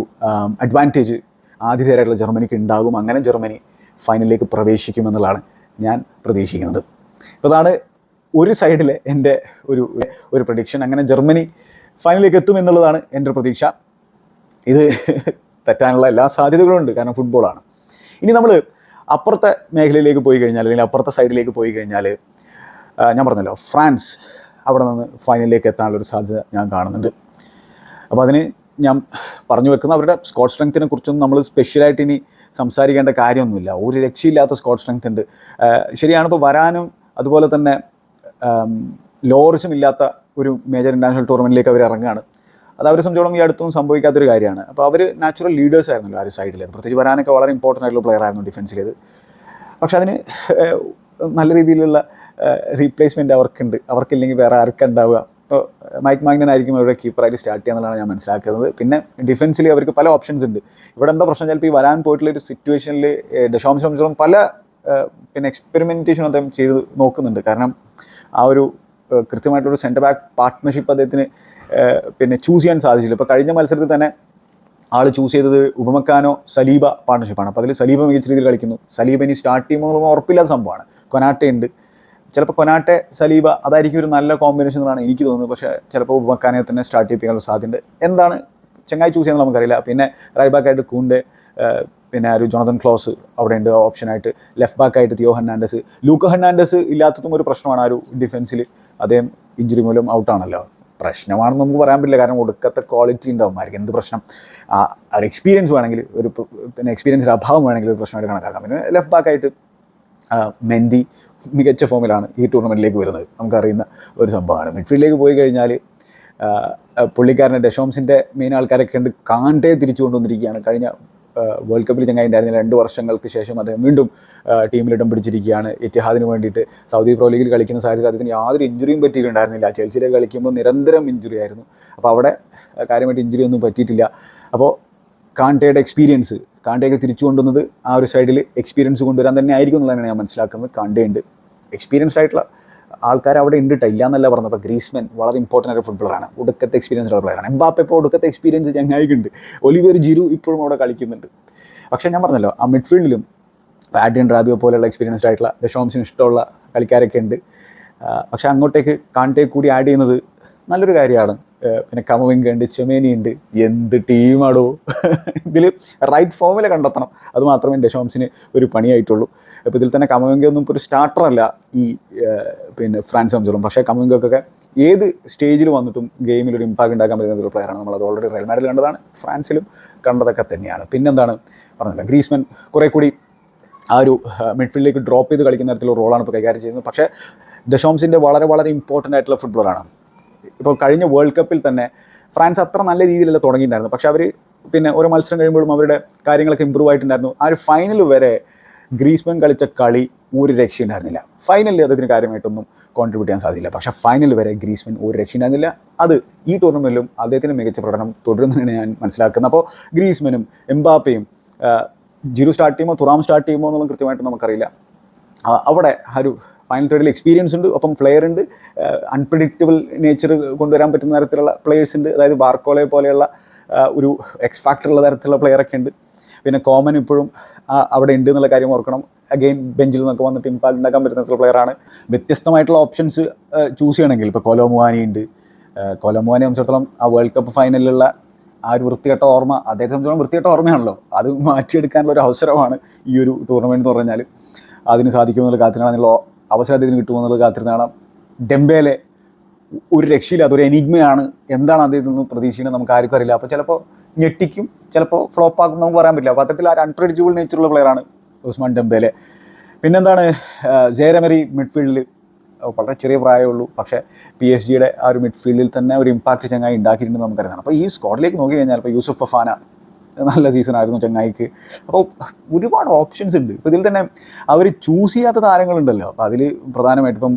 അഡ്വാൻറ്റേജ് ആതിഥേയരായിട്ടുള്ള ജർമ്മനിക്ക് ഉണ്ടാകും. അങ്ങനെ ജർമ്മനി ഫൈനലിലേക്ക് പ്രവേശിക്കുമെന്നുള്ളതാണ് ഞാൻ പ്രതീക്ഷിക്കുന്നത്. അപ്പോൾ അതാണ് ഒരു സൈഡിലെ എൻ്റെ ഒരു പ്രഡിക്ഷൻ. അങ്ങനെ ജർമ്മനി ഫൈനലിലേക്ക് എത്തുമെന്നുള്ളതാണ് എൻ്റെ പ്രതീക്ഷ. ഇത് തെറ്റാനുള്ള എല്ലാ സാധ്യതകളും ഉണ്ട്, കാരണം ഫുട്ബോളാണ്. ഇനി നമ്മൾ അപ്പുറത്തെ മേഖലയിലേക്ക് പോയി കഴിഞ്ഞാൽ, അല്ലെങ്കിൽ അപ്പുറത്തെ സൈഡിലേക്ക് പോയി കഴിഞ്ഞാൽ, ഞാൻ പറഞ്ഞല്ലോ ഫ്രാൻസ് അവിടെ നിന്ന് ഫൈനലിലേക്ക് എത്താനുള്ളൊരു സാധ്യത ഞാൻ കാണുന്നുണ്ട്. അപ്പോൾ അതിന് ഞാൻ പറഞ്ഞു വെക്കുന്ന അവരുടെ സ്ക്വാഡ് സ്ട്രെങ്ത്തിനെ കുറിച്ചൊന്നും നമ്മൾ സ്പെഷ്യലായിട്ട് ഇനി സംസാരിക്കേണ്ട കാര്യമൊന്നുമില്ല. ഒരു രക്ഷയില്ലാത്ത സ്ക്വാഡ് സ്ട്രെങ്ത് ഉണ്ട്. ശരിയാണ്, ഇപ്പോൾ വരാനും അതുപോലെ തന്നെ ലോറിസും ഇല്ലാത്ത ഒരു മേജർ ഇൻ്റർനാഷണൽ ടൂർണമെൻറ്റിലേക്ക് അവർ ഇറങ്ങുകയാണ്. അത് അവരെ സംബന്ധിച്ചോളം ഈ അടുത്തൊന്നും സംഭവിക്കാത്തൊരു കാര്യമാണ്. അപ്പോൾ അവർ നാച്ചുറൽ ലീഡേഴ്സ് ആയിരുന്നല്ലോ ആ ഒരു സൈഡിൽ, പ്രത്യേകിച്ച് വരാനൊക്കെ വളരെ ഇമ്പോർട്ടൻ്റ് ആയിട്ടുള്ള പ്ലെയർ ആയിരുന്നു ഡിഫൻസിലേത്. പക്ഷെ അതിന് നല്ല രീതിയിലുള്ള റീപ്ലേസ്മെൻറ്റ് അവർക്കില്ലെങ്കിൽ വേറെ ആർക്കുണ്ടാവുക. ഇപ്പോൾ മൈക്ക് മാഗ്നൻ ആയിരിക്കും അവരുടെ കീപ്പറായിട്ട് സ്റ്റാർട്ട് ചെയ്യാന്നുള്ളതാണ് ഞാൻ മനസ്സിലാക്കുന്നത്. പിന്നെ ഡിഫൻസിൽ അവർക്ക് പല ഓപ്ഷൻസ് ഉണ്ട്. ഇവിടെ എന്താ പ്രശ്നം, ചിലപ്പോൾ ഈ വരാൻ പോയിട്ടുള്ള ഒരു സിറ്റുവേഷനിൽ ഡെഷോംസിനെ സംബന്ധിച്ചോളം പല പിന്നെ എക്സ്പെരിമെൻറ്റേഷൻ അദ്ദേഹം ചെയ്ത് നോക്കുന്നുണ്ട്. കാരണം ആ ഒരു കൃത്യമായിട്ടൊരു സെൻറ്റർ ബാക്ക് പാർട്ട്ണർഷിപ്പ് അദ്ദേഹത്തിന് പിന്നെ ചൂസ് ചെയ്യാൻ സാധിച്ചില്ല. ഇപ്പോൾ കഴിഞ്ഞ മത്സരത്തിൽ തന്നെ ആൾ ചൂസ് ചെയ്തത് ഉപമക്കാനോ സലീബ പാർട്ണർഷിപ്പാണ്. അപ്പോൾ അതിൽ സലീബ മികച്ച രീതിയിൽ കളിക്കുന്നു. സലീബ ഇനി സ്റ്റാർട്ട് ചെയ്യുമ്പോൾ എന്നുള്ളത് ഉറപ്പില്ലാത്ത സംഭവമാണ്. കൊനാട്ടെ ഉണ്ട്, ചിലപ്പോൾ കൊനാട്ടെ സലീബ അതായിരിക്കും ഒരു നല്ല കോമ്പിനേഷൻ എന്നാണ് എനിക്ക് തോന്നുന്നത്. പക്ഷേ ചിലപ്പോൾ ഉപമക്കാനെ തന്നെ സ്റ്റാർട്ട് ചെയ്യിപ്പിക്കാനുള്ള സാധ്യത എന്താണ് ചങ്ങായി ചൂസ് ചെയ്യുന്നത് നമുക്കറിയില്ല. പിന്നെ റൈറ്റ് ബാക്കായിട്ട് കൂണ്ടെ, പിന്നെ ഒരു ജോണതൻ ക്ലോസ് അവിടെ ഉണ്ട് ഓപ്ഷനായിട്ട്. ലെഫ്റ്റ് ബാക്കായിട്ട് തിയോ ഹെർണാണ്ടസ്. ലൂക്ക ഹെർണാണ്ടസ് ഇല്ലാത്തതും ഒരു പ്രശ്നമാണ് ആ ഒരു ഡിഫൻസിൽ. അദ്ദേഹം ഇഞ്ചുറി മൂലം ഔട്ടാണല്ലോ. പ്രശ്നമാണെന്ന് നമുക്ക് പറയാൻ പറ്റില്ല, കാരണം ഒടുക്കത്തെ ക്വാളിറ്റി ഉണ്ടാവുമായിരിക്കും. എന്ത് പ്രശ്നം, ഒരു എക്സ്പീരിയൻസ് വേണമെങ്കിൽ ഒരു പിന്നെ എക്സ്പീരിയൻസിൻ്റെ അഭാവം വേണമെങ്കിൽ ഒരു പ്രശ്നമായിട്ട് കണക്കാക്കാം. പിന്നെ ലെഫ്റ്റ് ബാക്കായിട്ട് മെൻഡി മികച്ച ഫോമിലാണ് ഈ ടൂർണമെൻറ്റിലേക്ക് വരുന്നത്, നമുക്കറിയുന്ന ഒരു സംഭവമാണ്. മിഡ്ഫീൽഡിലേക്ക് പോയി കഴിഞ്ഞാൽ പുള്ളിക്കാരനെ ഡെഷോംസിൻ്റെ മെയിൻ ആൾക്കാരൊക്കെ ഉണ്ട്. കാണ്ടേ തിരിച്ചു കൊണ്ടുവന്നിരിക്കുകയാണ്. കഴിഞ്ഞ വേൾഡ് കപ്പിൽ ചങ്ങായി ഉണ്ടായിരുന്നില്ല, 2 വർഷങ്ങൾക്ക് ശേഷം അദ്ദേഹം വീണ്ടും ടീമിലിടം പിടിച്ചിരിക്കുകയാണ്. ഇത്തിഹാദിന് വേണ്ടിയിട്ട് സൗദി പ്രോ ലീഗിൽ കളിക്കുന്ന സാഹചര്യത്തിൽ അദ്ദേഹത്തിന് യാതൊരു ഇഞ്ചുറിയും പറ്റിയിട്ടുണ്ടായിരുന്നില്ല. ചെൽസിയിലേക്ക് കളിക്കുമ്പോൾ നിരന്തരം ഇഞ്ചുറി ആയിരുന്നു. അപ്പോൾ അവിടെ കാര്യമായിട്ട് ഇഞ്ചുറി ഒന്നും പറ്റിയിട്ടില്ല. അപ്പോൾ കാണ്ടയുടെ എക്സ്പീരിയൻസ്, കാണ്ടയൊക്കെ തിരിച്ചു കൊണ്ടുവന്നത് ആ ഒരു സൈഡിൽ എക്സ്പീരിയൻസ് കൊണ്ടുവരാൻ തന്നെ ആയിരിക്കും എന്നുള്ളതാണ് ഞാൻ മനസ്സിലാക്കുന്നത്. കാണ്ടയുണ്ട്, എക്സ്പീരിയൻസ്ഡ് ആയിട്ടുള്ള ആൾക്കാർ അവിടെ ഉണ്ട് ഇല്ല എന്നല്ല പറഞ്ഞത്. അപ്പോൾ ഗ്രീസ്മാൻ വളരെ ഇമ്പോർട്ടൻ്റ് ആയിട്ട് ഫുട്ബോളറാണ്, ഒടുക്കത്തെ എക്സ്പീരിയൻസ്ഡ് പ്ലെയറാണ്. എംബാപ്പെ ഇപ്പോൾ ഒടുക്കത്തെ എക്സ്പീരിയൻസ് ചങ്ങായിക്കുണ്ട്. ഒലിവിയർ ജിരു ഇപ്പോഴും അവിടെ കളിക്കുന്നുണ്ട്. പക്ഷേ ഞാൻ പറഞ്ഞല്ലോ, ആ മിഡ്ഫീൽഡിലും ആഡ്രിയൻ റാബിയോ പോലെയുള്ള എക്സ്പീരിയൻസ്ഡ് ആയിട്ടുള്ള ഡെഷോംസിന് ഇഷ്ടമുള്ള കളിക്കാരൊക്കെ ഉണ്ട്. പക്ഷേ അങ്ങോട്ടേക്ക് കാണ്ടേ കൂടി ആഡ് ചെയ്യുന്നത് നല്ലൊരു കാര്യമാണ്. പിന്നെ കമവിംഗ ഉണ്ട്, ചെമേനി ഉണ്ട്. എന്ത് ടീമാണോ ഇതിൽ റൈറ്റ് ഫോമിൽ കണ്ടെത്തണം, അത് മാത്രമേ ഡെഷോംസിന് ഒരു പണിയായിട്ടുള്ളൂ. അപ്പോൾ ഇതിൽ തന്നെ കമവിംഗ ഒന്നും ഇപ്പോൾ ഒരു സ്റ്റാർട്ടറല്ല ഈ പിന്നെ ഫ്രാൻസ് സംബന്ധിച്ചോളം. പക്ഷേ കമവിംഗൊക്കെ ഏത് സ്റ്റേജിൽ വന്നിട്ടും ഗെയിമിൽ ഒരു ഇമ്പാക്ട് ഉണ്ടാക്കാൻ പറ്റുന്ന ഒരു പ്ലെയറാണ്. നമ്മളത് ഓൾറെഡി റയൽ മാഡ്രിഡിൽ കണ്ടതാണ്, ഫ്രാൻസിലും കണ്ടതൊക്കെ തന്നെയാണ്. പിന്നെന്താണ് പറഞ്ഞില്ല, ഗ്രീസ്മാൻ കുറേ കൂടി ആ ഒരു മിഡ്ഫീൽഡിലേക്ക് ഡ്രോപ്പ് ചെയ്ത് കളിക്കുന്ന തരത്തിലുള്ള റോളാണ് ഇപ്പോൾ കൈകാര്യം ചെയ്യുന്നത്. പക്ഷേ ഡെഷോംസിൻ്റെ വളരെ ഇമ്പോർട്ടൻ്റ് ആയിട്ടുള്ള ഫുട്ബോളറാണ്. ഇപ്പോൾ കഴിഞ്ഞ വേൾഡ് കപ്പിൽ തന്നെ ഫ്രാൻസ് അത്ര നല്ല രീതിയിലല്ല തുടങ്ങിയിട്ടുണ്ടായിരുന്നു. പക്ഷേ അവർ പിന്നെ ഓരോ മത്സരം കഴിയുമ്പോഴും അവരുടെ കാര്യങ്ങളൊക്കെ ഇമ്പ്രൂവ് ആയിട്ടുണ്ടായിരുന്നു. ആ ഒരു ഫൈനൽ വരെ ഗ്രീസ്മാൻ കളിച്ച കളി ഒരു രക്ഷയുണ്ടായിരുന്നില്ല. ഫൈനലിൽ അദ്ദേഹത്തിന് കാര്യമായിട്ടൊന്നും കോൺട്രിബ്യൂട്ട് ചെയ്യാൻ സാധിച്ചില്ല. പക്ഷേ ഫൈനൽ വരെ ഗ്രീസ്മാൻ ഒരു രക്ഷയുണ്ടായിരുന്നില്ല. അത് ഈ ടൂർണമെൻറ്റിലും അദ്ദേഹത്തിന് മികച്ച പ്രകടനം തുടരുന്നതാണ് ഞാൻ മനസ്സിലാക്കുന്നത്. അപ്പോൾ ഗ്രീസ്മാനും എംബാപ്പയും ജിറു സ്റ്റാർട്ട് ചെയ്യുമ്പോൾ തുറാം സ്റ്റാർട്ട് ചെയ്യുമ്പോൾ എന്നുള്ളത് കൃത്യമായിട്ട് നമുക്കറിയില്ല. അവിടെ ഒരു ഫൈനൽ തേർഡിൽ എക്സ്പീരിയൻസ് ഉണ്ട്, ഒപ്പം പ്ലെയർ ഉണ്ട്, അൺപ്രഡിക്റ്റബിൾ നേച്ചർ കൊണ്ടുവരാൻ പറ്റുന്ന തരത്തിലുള്ള പ്ലെയേഴ്സ് ഉണ്ട്. അതായത് ബാർക്കോളെ പോലെയുള്ള ഒരു എക്സ് ഫാക്ടറുള്ള തരത്തിലുള്ള പ്ലെയറൊക്കെ ഉണ്ട്. പിന്നെ കോമൻ ഇപ്പോഴും അവിടെ ഉണ്ട് എന്നുള്ള കാര്യം ഓർക്കണം. അഗെയിൻ ബെഞ്ചിൽ നിന്നൊക്കെ വന്നിട്ട് ഇമ്പാക്ട് ഉണ്ടാക്കാൻ പറ്റുന്ന തരത്തിലുള്ള പ്ലെയറാണ്. വ്യത്യസ്തമായിട്ടുള്ള ഓപ്ഷൻസ് ചൂസ് ചെയ്യണമെങ്കിൽ ഇപ്പോൾ കൊലോമുവാനി ഉണ്ട്. കൊലോമുവാനെ സംബന്ധിച്ചിടത്തോളം ആ വേൾഡ് കപ്പ് ഫൈനലിലുള്ള ആ ഒരു വൃത്തികെട്ട ഓർമ്മ അദ്ദേഹത്തെ സംബന്ധിച്ചോളം വൃത്തികെട്ട ഓർമ്മയാണല്ലോ, അത് മാറ്റിയെടുക്കാനുള്ള ഒരു അവസരമാണ് ഈ ഒരു ടൂർണമെൻറ്റ് എന്ന് പറഞ്ഞാൽ. അതിന് സാധിക്കുമെന്നുള്ള കാത്തിരുന്നുള്ള അവസരം അദ്ദേഹത്തിന് കിട്ടുമെന്നുള്ള കാത്തിരുന്നാണ്. ഡെംബേലെ ഒരു രക്ഷയില്ല, അതൊരു എനിഗ്മയാണ്. എന്താണ് അദ്ദേഹത്തിൽ നിന്ന് പ്രതീക്ഷിക്കുന്നത് നമുക്ക് ആർക്കും അറിയില്ല. അപ്പോൾ ചിലപ്പോൾ ഞെട്ടിക്കും, ചിലപ്പോൾ ഫ്ലോപ്പ് ആക്കും, നമുക്ക് പറയാൻ പറ്റില്ല. അപ്പോൾ അത്തരത്തിൽ ആ ഒരു അൺപ്രഡിക്റ്റബിൾ നേച്ചറുള്ള പ്ലെയറാണ് ഉസ്മാൻ ഡെംബേലെ. പിന്നെന്താണ് ജെയറെമറി മിഡ്ഫീൽഡിൽ വളരെ ചെറിയ പ്രായമുള്ളൂ, പക്ഷേ PSG ആ ഒരു മിഡ്ഫീൽഡിൽ തന്നെ ഒരു ഇമ്പാക്റ്റ് ചങ്ങായി ഉണ്ടാക്കിയിട്ടുണ്ട് നമുക്കറിയാം. അപ്പോൾ ഈ സ്ക്വാഡിലേക്ക് നോക്കി കഴിഞ്ഞാൽ ഇപ്പോൾ യൂസുഫ് ഫഫാന നല്ല സീസണായിരുന്നു ചങ്ങായിക്ക്. അപ്പോൾ ഒരുപാട് ഓപ്ഷൻസ് ഉണ്ട്. ഇപ്പോൾ ഇതിൽ തന്നെ അവർ ചൂസ് ചെയ്യാത്ത താരങ്ങളുണ്ടല്ലോ. അപ്പോൾ അതിൽ പ്രധാനമായിട്ട് ഇപ്പം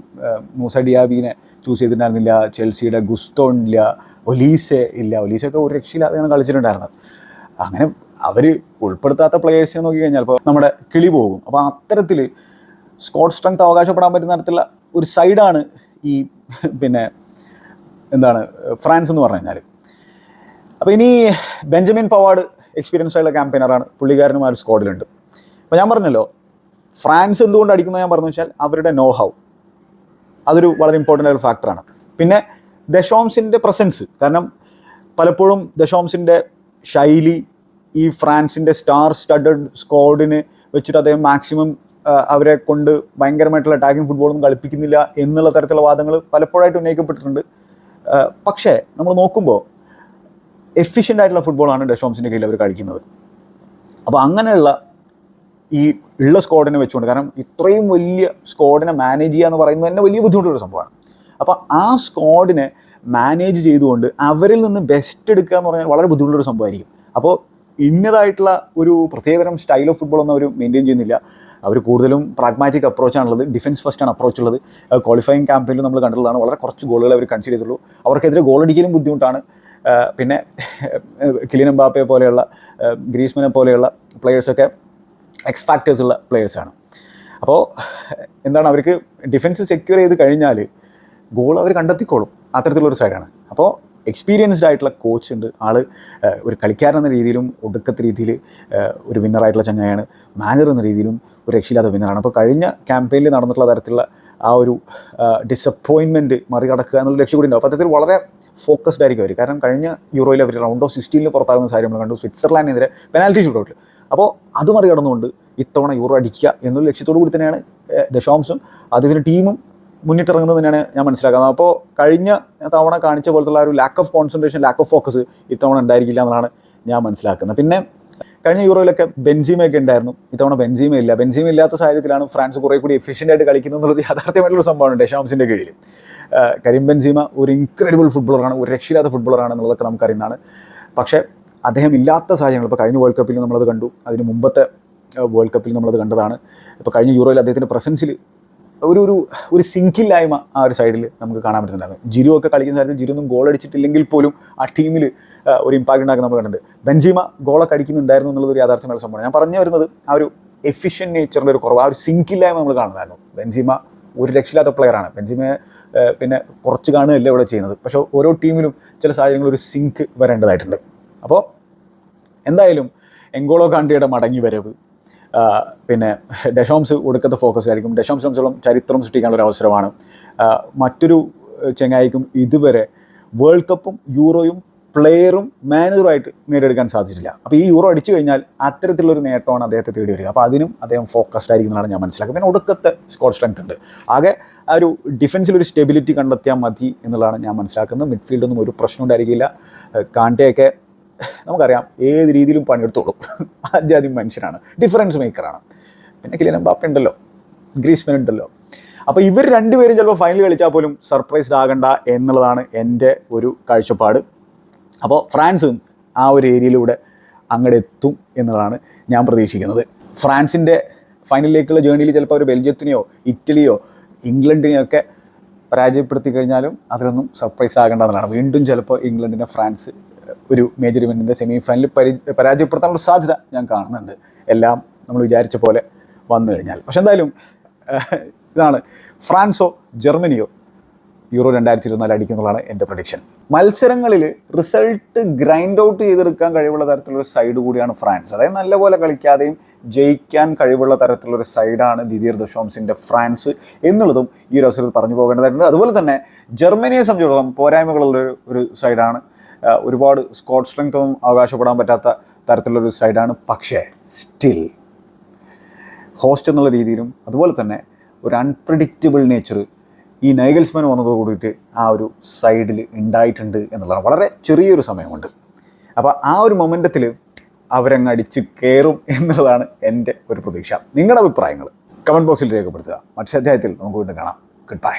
മൂസ ഡിയാബിനെ ചൂസ് ചെയ്തിട്ടുണ്ടായിരുന്നില്ല, ചെൽസിയുടെ ഗുസ്തോ ഇല്ല, ഒലീസെ ഇല്ല. ഒലീസൊക്കെ ഒരു രക്ഷയില്ലാതെയാണ് കളിച്ചിട്ടുണ്ടായിരുന്നത്. അങ്ങനെ അവർ ഉൾപ്പെടുത്താത്ത പ്ലെയേഴ്സിനെ നോക്കി കഴിഞ്ഞാൽ ഇപ്പോൾ നമ്മുടെ കിളി പോകും. അപ്പോൾ അത്തരത്തിൽ സ്ക്വാഡ് സ്ട്രെങ്ത് അവകാശപ്പെടാൻ പറ്റുന്ന തരത്തിലുള്ള ഒരു സൈഡാണ് ഈ പിന്നെ എന്താണ് ഫ്രാൻസ് എന്ന് പറഞ്ഞു കഴിഞ്ഞാൽ. അപ്പോൾ ഇനി ബെഞ്ചമിൻ പവാർഡ് എക്സ്പീരിയൻസ്ഡ് ആയിട്ടുള്ള ക്യാമ്പയിനറാണ്, പുള്ളിക്കാരനും ആ ഒരു സ്ക്വാഡിലുണ്ട്. അപ്പോൾ ഞാൻ പറഞ്ഞല്ലോ, ഫ്രാൻസ് എന്തുകൊണ്ട് അടിക്കുന്നത് ഞാൻ പറഞ്ഞു വെച്ചാൽ അവരുടെ നോ ഹൗ, അതൊരു വളരെ ഇമ്പോർട്ടൻ്റ് ആയിട്ടുള്ള ഫാക്ടറാണ്. പിന്നെ ഡെഷോംസിൻ്റെ പ്രസൻസ്, കാരണം പലപ്പോഴും ഡെഷോംസിൻ്റെ ശൈലി ഈ ഫ്രാൻസിൻ്റെ സ്റ്റാർ സ്റ്റഡഡ് സ്ക്വാഡിന് വെച്ചിട്ട് അദ്ദേഹം മാക്സിമം അവരെ കൊണ്ട് ഭയങ്കരമായിട്ടുള്ള അറ്റാക്കിംഗ് ഫുട്ബോളൊന്നും കളിപ്പിക്കുന്നില്ല എന്നുള്ള തരത്തിലുള്ള വാദങ്ങൾ പലപ്പോഴായിട്ട് ഉന്നയിക്കപ്പെട്ടിട്ടുണ്ട്. പക്ഷേ നമ്മൾ നോക്കുമ്പോൾ എഫിഷ്യൻ്റ് ആയിട്ടുള്ള ഫുട്ബോളാണ് ഡെഷോംസിൻ്റെ കീഴിൽ അവർ കളിക്കുന്നത്. അപ്പോൾ അങ്ങനെയുള്ള ഈ ഉള്ള സ്ക്വാഡിനെ വെച്ചുകൊണ്ട്, കാരണം ഇത്രയും വലിയ സ്ക്വാഡിനെ മാനേജ് ചെയ്യുക എന്ന് പറയുന്നത് തന്നെ വലിയ ബുദ്ധിമുട്ടുള്ള സംഭവമാണ്. അപ്പോൾ ആ സ്ക്വാഡിനെ മാനേജ് ചെയ്തുകൊണ്ട് അവരിൽ നിന്ന് ബെസ്റ്റ് എടുക്കുക എന്ന് പറഞ്ഞാൽ വളരെ ബുദ്ധിമുട്ടുള്ളൊരു സംഭവമായിരിക്കും. അപ്പോൾ ഇന്നതായിട്ടുള്ള ഒരു പ്രത്യേകതരം സ്റ്റൈൽ ഓഫ് ഫുട്ബോളൊന്നും അവർ മെയിൻറ്റെയിൻ ചെയ്യുന്നില്ല. അവർ കൂടുതലും പ്രാഗ്മാറ്റിക് അപ്രോച്ചാണുള്ളത്, ഡിഫൻസ് ഫസ്റ്റാണ് അപ്രോച്ച് ഉള്ളത്. ക്വാളിഫയിങ് ക്യാമ്പയിലും നമ്മൾ കണ്ടിട്ടുള്ളതാണ്, വളരെ കുറച്ച് ഗോളുകൾ അവർ കൺസിഡർ ചെയ്തുള്ളൂ. അവർക്കെതിരെ ഗോളടിക്കലും ബുദ്ധിമുട്ടാണ്. പിന്നെ കിലിയൻ എംബാപ്പയെ പോലെയുള്ള ഗ്രീസ്മാനെ പോലെയുള്ള പ്ലെയേഴ്സൊക്കെ എക്സ് ഫാക്ടേഴ്സ് ഉള്ള പ്ലെയേഴ്സാണ്. അപ്പോൾ എന്താണ്, അവർക്ക് ഡിഫൻസ് സെക്യൂർ ചെയ്ത് കഴിഞ്ഞാൽ ഗോൾ അവർ കണ്ടെത്തിക്കോളും. അത്തരത്തിലുള്ളൊരു സൈഡാണ്. അപ്പോൾ എക്സ്പീരിയൻസ്ഡ് ആയിട്ടുള്ള കോച്ച് ഉണ്ട്. ഒരു കളിക്കാരൻ എന്ന രീതിയിലും ഒടുക്കത്തെ രീതിയിൽ ഒരു വിന്നറായിട്ടുള്ള ചങ്ങായാണ്. മാനേജർ എന്ന രീതിയിലും ഒരു രക്ഷയില്ലാത്ത വിന്നറാണ്. അപ്പോൾ കഴിഞ്ഞ ക്യാമ്പയിനിൽ നടന്നിട്ടുള്ള തരത്തിലുള്ള ആ ഒരു ഡിസപ്പോയിൻമെൻറ്റ് മറികടക്കുക എന്നുള്ള ലക്ഷ്യം കൂടി ഉണ്ടാവും. അപ്പോൾ അത്തരത്തിൽ വളരെ ഫോക്കസ്ഡ് ആയിരിക്കും അവർ. കാരണം കഴിഞ്ഞ യൂറോയിൽ അവർ റൗണ്ട് ഓഫ് 16 പുറത്താകുന്ന സാഹചര്യം നമ്മൾ കണ്ടു, സ്വിറ്റ്സർലാൻഡിനെതിരെ പെനാൽറ്റി ഷൂട്ടൗട്ടിൽ. അപ്പോൾ അത് മറികടന്നുകൊണ്ട് ഇത്തവണ യൂറോ അടിക്കുക എന്നുള്ള ലക്ഷ്യത്തോടു കൂടി തന്നെയാണ് ഡെഷോംസും അദ്ദേഹത്തിൻ്റെ ടീമും മുന്നിട്ടിറങ്ങുന്നത് തന്നെയാണ് ഞാൻ മനസ്സിലാക്കുന്നത്. അപ്പോൾ കഴിഞ്ഞ തവണ കാണിച്ച പോലത്തുള്ള ഒരു lack of concentration, lack of focus ഇത്തവണ ഉണ്ടായിരിക്കില്ല എന്നാണ് ഞാൻ മനസ്സിലാക്കുന്നത്. പിന്നെ കഴിഞ്ഞ യൂറോയിലൊക്കെ ബെൻസീമയൊക്കെ ഉണ്ടായിരുന്നു, ഇത്തവണ ബെൻസീമ ഇല്ല. ബെൻസീമ ഇല്ലാത്ത സാഹചര്യത്തിലാണ് ഫ്രാൻസ് കുറേ കൂടി എഫിഷ്യൻ്റ് ആയിട്ട് കളിക്കുന്നത് എന്നുള്ളൊരു യാഥാർത്ഥ്യമായിട്ടുള്ള സംഭവമാണ് ഡെഷാംസിൻ്റെ കീഴിൽ. കരീം ബെൻസീമ ഒരു ഇൻക്രെഡിബിൾ ഫുട്ബോളറാണ്, ഒരു രക്ഷയില്ലാത്ത ഫുട്ബോളറാണ് എന്നുള്ളതൊക്കെ നമുക്കറിയുന്നതാണ്. പക്ഷേ അദ്ദേഹം ഇല്ലാത്ത സാഹചര്യങ്ങൾ, ഇപ്പോൾ കഴിഞ്ഞ വേൾഡ് കപ്പിൽ നമ്മളത് കണ്ടു, അതിന് മുമ്പത്തെ വേൾഡ് കപ്പിൽ നമ്മളത് കണ്ടതാണ്. ഇപ്പോൾ കഴിഞ്ഞ യൂറോയിൽ അദ്ദേഹത്തിൻ്റെ പ്രസൻസിൽ ഒരു സിങ്കില്ലായ്മ ആ ഒരു സൈഡിൽ നമുക്ക് കാണാൻ പറ്റുന്നുണ്ടായിരുന്നു. ജിരു ഒക്കെ കളിക്കുന്ന സാഹചര്യത്തിൽ ജിരു ഒന്നും ഗോൾ അടിച്ചിട്ടില്ലെങ്കിൽ പോലും ആ ടീമിൽ ഒരു ഇമ്പാക്റ്റ് ഉണ്ടാക്കുന്ന നമ്മൾ കണ്ടിട്ടുണ്ട്. ബെൻസീമ ഗോളൊക്കെ അടിക്കുന്നുണ്ടായിരുന്നു എന്നുള്ളതൊരു യാഥാർത്ഥ്യമായ സംഭവമാണ്. ഞാൻ പറഞ്ഞു വരുന്നത് ആ ഒരു എഫിഷ്യൻ്റ് നേച്ചറിൻ്റെ ഒരു കുറവ്, ആ ഒരു സിങ്കില്ലായ്മ നമ്മൾ കാണുന്നതായിരുന്നു. ബെൻസീമ ഒരു രക്ഷയില്ലാത്ത പ്ലെയറാണ്. ബെൻസീമയെ പിന്നെ കുറച്ച് കാണുകയല്ല ഇവിടെ ചെയ്യുന്നത്. പക്ഷേ ഓരോ ടീമിലും ചില സാഹചര്യങ്ങളിൽ ഒരു സിങ്ക് വരേണ്ടതായിട്ടുണ്ട്. അപ്പോൾ എന്തായാലും എൻഗോളോ കാണ്ടിയുടെ മടങ്ങി വരവ്, പിന്നെ ഡെഷോംസ് ഒടുക്കത്തെ ഫോക്കസ് ആയിരിക്കും. ഡെഷോംസ് സംബന്ധിച്ചോളം ചരിത്രം സൃഷ്ടിക്കാനുള്ള ഒരു അവസരമാണ്. മറ്റൊരു ചെങ്ങായിക്കും ഇതുവരെ വേൾഡ് കപ്പും യൂറോയും പ്ലെയറും മാനേജറുമായിട്ട് നേടിയെടുക്കാൻ സാധിച്ചിട്ടില്ല. അപ്പോൾ ഈ യൂറോ അടിച്ചു കഴിഞ്ഞാൽ അത്തരത്തിലുള്ളൊരു നേട്ടമാണ് അദ്ദേഹത്തെ തേടി വരിക. അപ്പോൾ അതിനും അദ്ദേഹം ഫോക്കസ്ഡ് ആയിരിക്കുന്നതാണ് ഞാൻ മനസ്സിലാക്കുന്നത്. പിന്നെ ഒടുക്കത്തെ സ്കോർ സ്ട്രെങ്ത് ഉണ്ട്. ആകെ ആ ഒരു ഡിഫൻസിലൊരു സ്റ്റെബിലിറ്റി കണ്ടെത്തിയാൽ മതി എന്നുള്ളതാണ് ഞാൻ മനസ്സിലാക്കുന്നത്. മിഡ്ഫീൽഡൊന്നും ഒരു പ്രശ്നം ഉണ്ടായിരിക്കില്ല. കാണ്ടയൊക്കെ നമുക്കറിയാം ഏത് രീതിയിലും പണിയെടുത്തോളും. ആദ്യം മനുഷ്യനാണ്, ഡിഫറൻസ് മേക്കറാണ്. പിന്നെ കിലിയൻ എംബാപ്പെ ഉണ്ടല്ലോ, ഗ്രീസ്മാൻ ഉണ്ടല്ലോ. അപ്പോൾ ഇവർ രണ്ടുപേരും ചിലപ്പോൾ ഫൈനൽ കളിച്ചാൽ പോലും സർപ്രൈസ്ഡ് ആകണ്ട എന്നുള്ളതാണ് എൻ്റെ ഒരു കാഴ്ചപ്പാട്. അപ്പോൾ ഫ്രാൻസും ആ ഒരു ഏരിയയിലൂടെ അങ്ങോട്ട് എത്തും എന്നുള്ളതാണ് ഞാൻ പ്രതീക്ഷിക്കുന്നത്. ഫ്രാൻസിൻ്റെ ഫൈനലിലേക്കുള്ള ജേർണിയിൽ ചിലപ്പോൾ അവർ ബെൽജിയത്തിനെയോ ഇറ്റലിയോ ഇംഗ്ലണ്ടിനെയോ ഒക്കെ പരാജയപ്പെടുത്തി കഴിഞ്ഞാലും അതിലൊന്നും സർപ്രൈസ് ആകേണ്ടതാണ്. വീണ്ടും ചിലപ്പോൾ ഇംഗ്ലണ്ടിനെ ഫ്രാൻസ് ഒരു മേജർ ഇവൻറ്റിൻ്റെ സെമി ഫൈനലിൽ പരാജയപ്പെടുത്താനുള്ള സാധ്യത ഞാൻ കാണുന്നുണ്ട്, എല്ലാം നമ്മൾ വിചാരിച്ച പോലെ വന്നു കഴിഞ്ഞാൽ. പക്ഷെ എന്തായാലും ഇതാണ്, ഫ്രാൻസോ ജർമ്മനിയോ യൂറോ 2024 അടിക്കുന്നുള്ളതാണ് എൻ്റെ പ്രഡിക്ഷൻ. മത്സരങ്ങളിൽ റിസൾട്ട് ഗ്രൈൻഡ് ഔട്ട് ചെയ്തെടുക്കാൻ കഴിവുള്ള തരത്തിലുള്ള സൈഡ് കൂടിയാണ് ഫ്രാൻസ്. അതായത് നല്ലപോലെ കളിക്കാതെയും ജയിക്കാൻ കഴിവുള്ള തരത്തിലുള്ളൊരു സൈഡാണ് ദിദിയർ ദെഷോംസിൻ്റെ ഫ്രാൻസ് എന്നുള്ളതും ഈ ഒരു അവസരത്തിൽ പറഞ്ഞു പോകേണ്ടതായിട്ടുണ്ട്. അതുപോലെ തന്നെ ജർമ്മനിയെ സംബന്ധിച്ചിടത്തോളം പോരായ്മകളുള്ള ഒരു സൈഡാണ്. ഒരുപാട് സ്ക്വാഡ് സ്ട്രെങ്ത് ഒന്നും അവകാശപ്പെടാൻ പറ്റാത്ത തരത്തിലുള്ളൊരു സൈഡാണ്. പക്ഷേ സ്റ്റിൽ ഹോസ്റ്റ് എന്നുള്ള രീതിയിലും അതുപോലെ തന്നെ ഒരു അൺപ്രഡിക്റ്റബിൾ നേച്ചർ ഈ നൈഗൽസ്മാൻ വന്നതോട് കൂടിയിട്ട് ആ ഒരു സൈഡിൽ ഉണ്ടായിട്ടുണ്ട് എന്നുള്ളതാണ്. വളരെ ചെറിയൊരു സമയമുണ്ട്. അപ്പോൾ ആ ഒരു മൊമെൻറ്റത്തിൽ അവരങ്ങ് അടിച്ച് കയറും എന്നുള്ളതാണ് എൻ്റെ ഒരു പ്രതീക്ഷ. നിങ്ങളുടെ അഭിപ്രായങ്ങൾ കമൻറ്റ് ബോക്സിൽ രേഖപ്പെടുത്തുക. മറ്റൊരു അധ്യായത്തിൽ നമുക്ക് വീണ്ടും കാണാം. Good bye.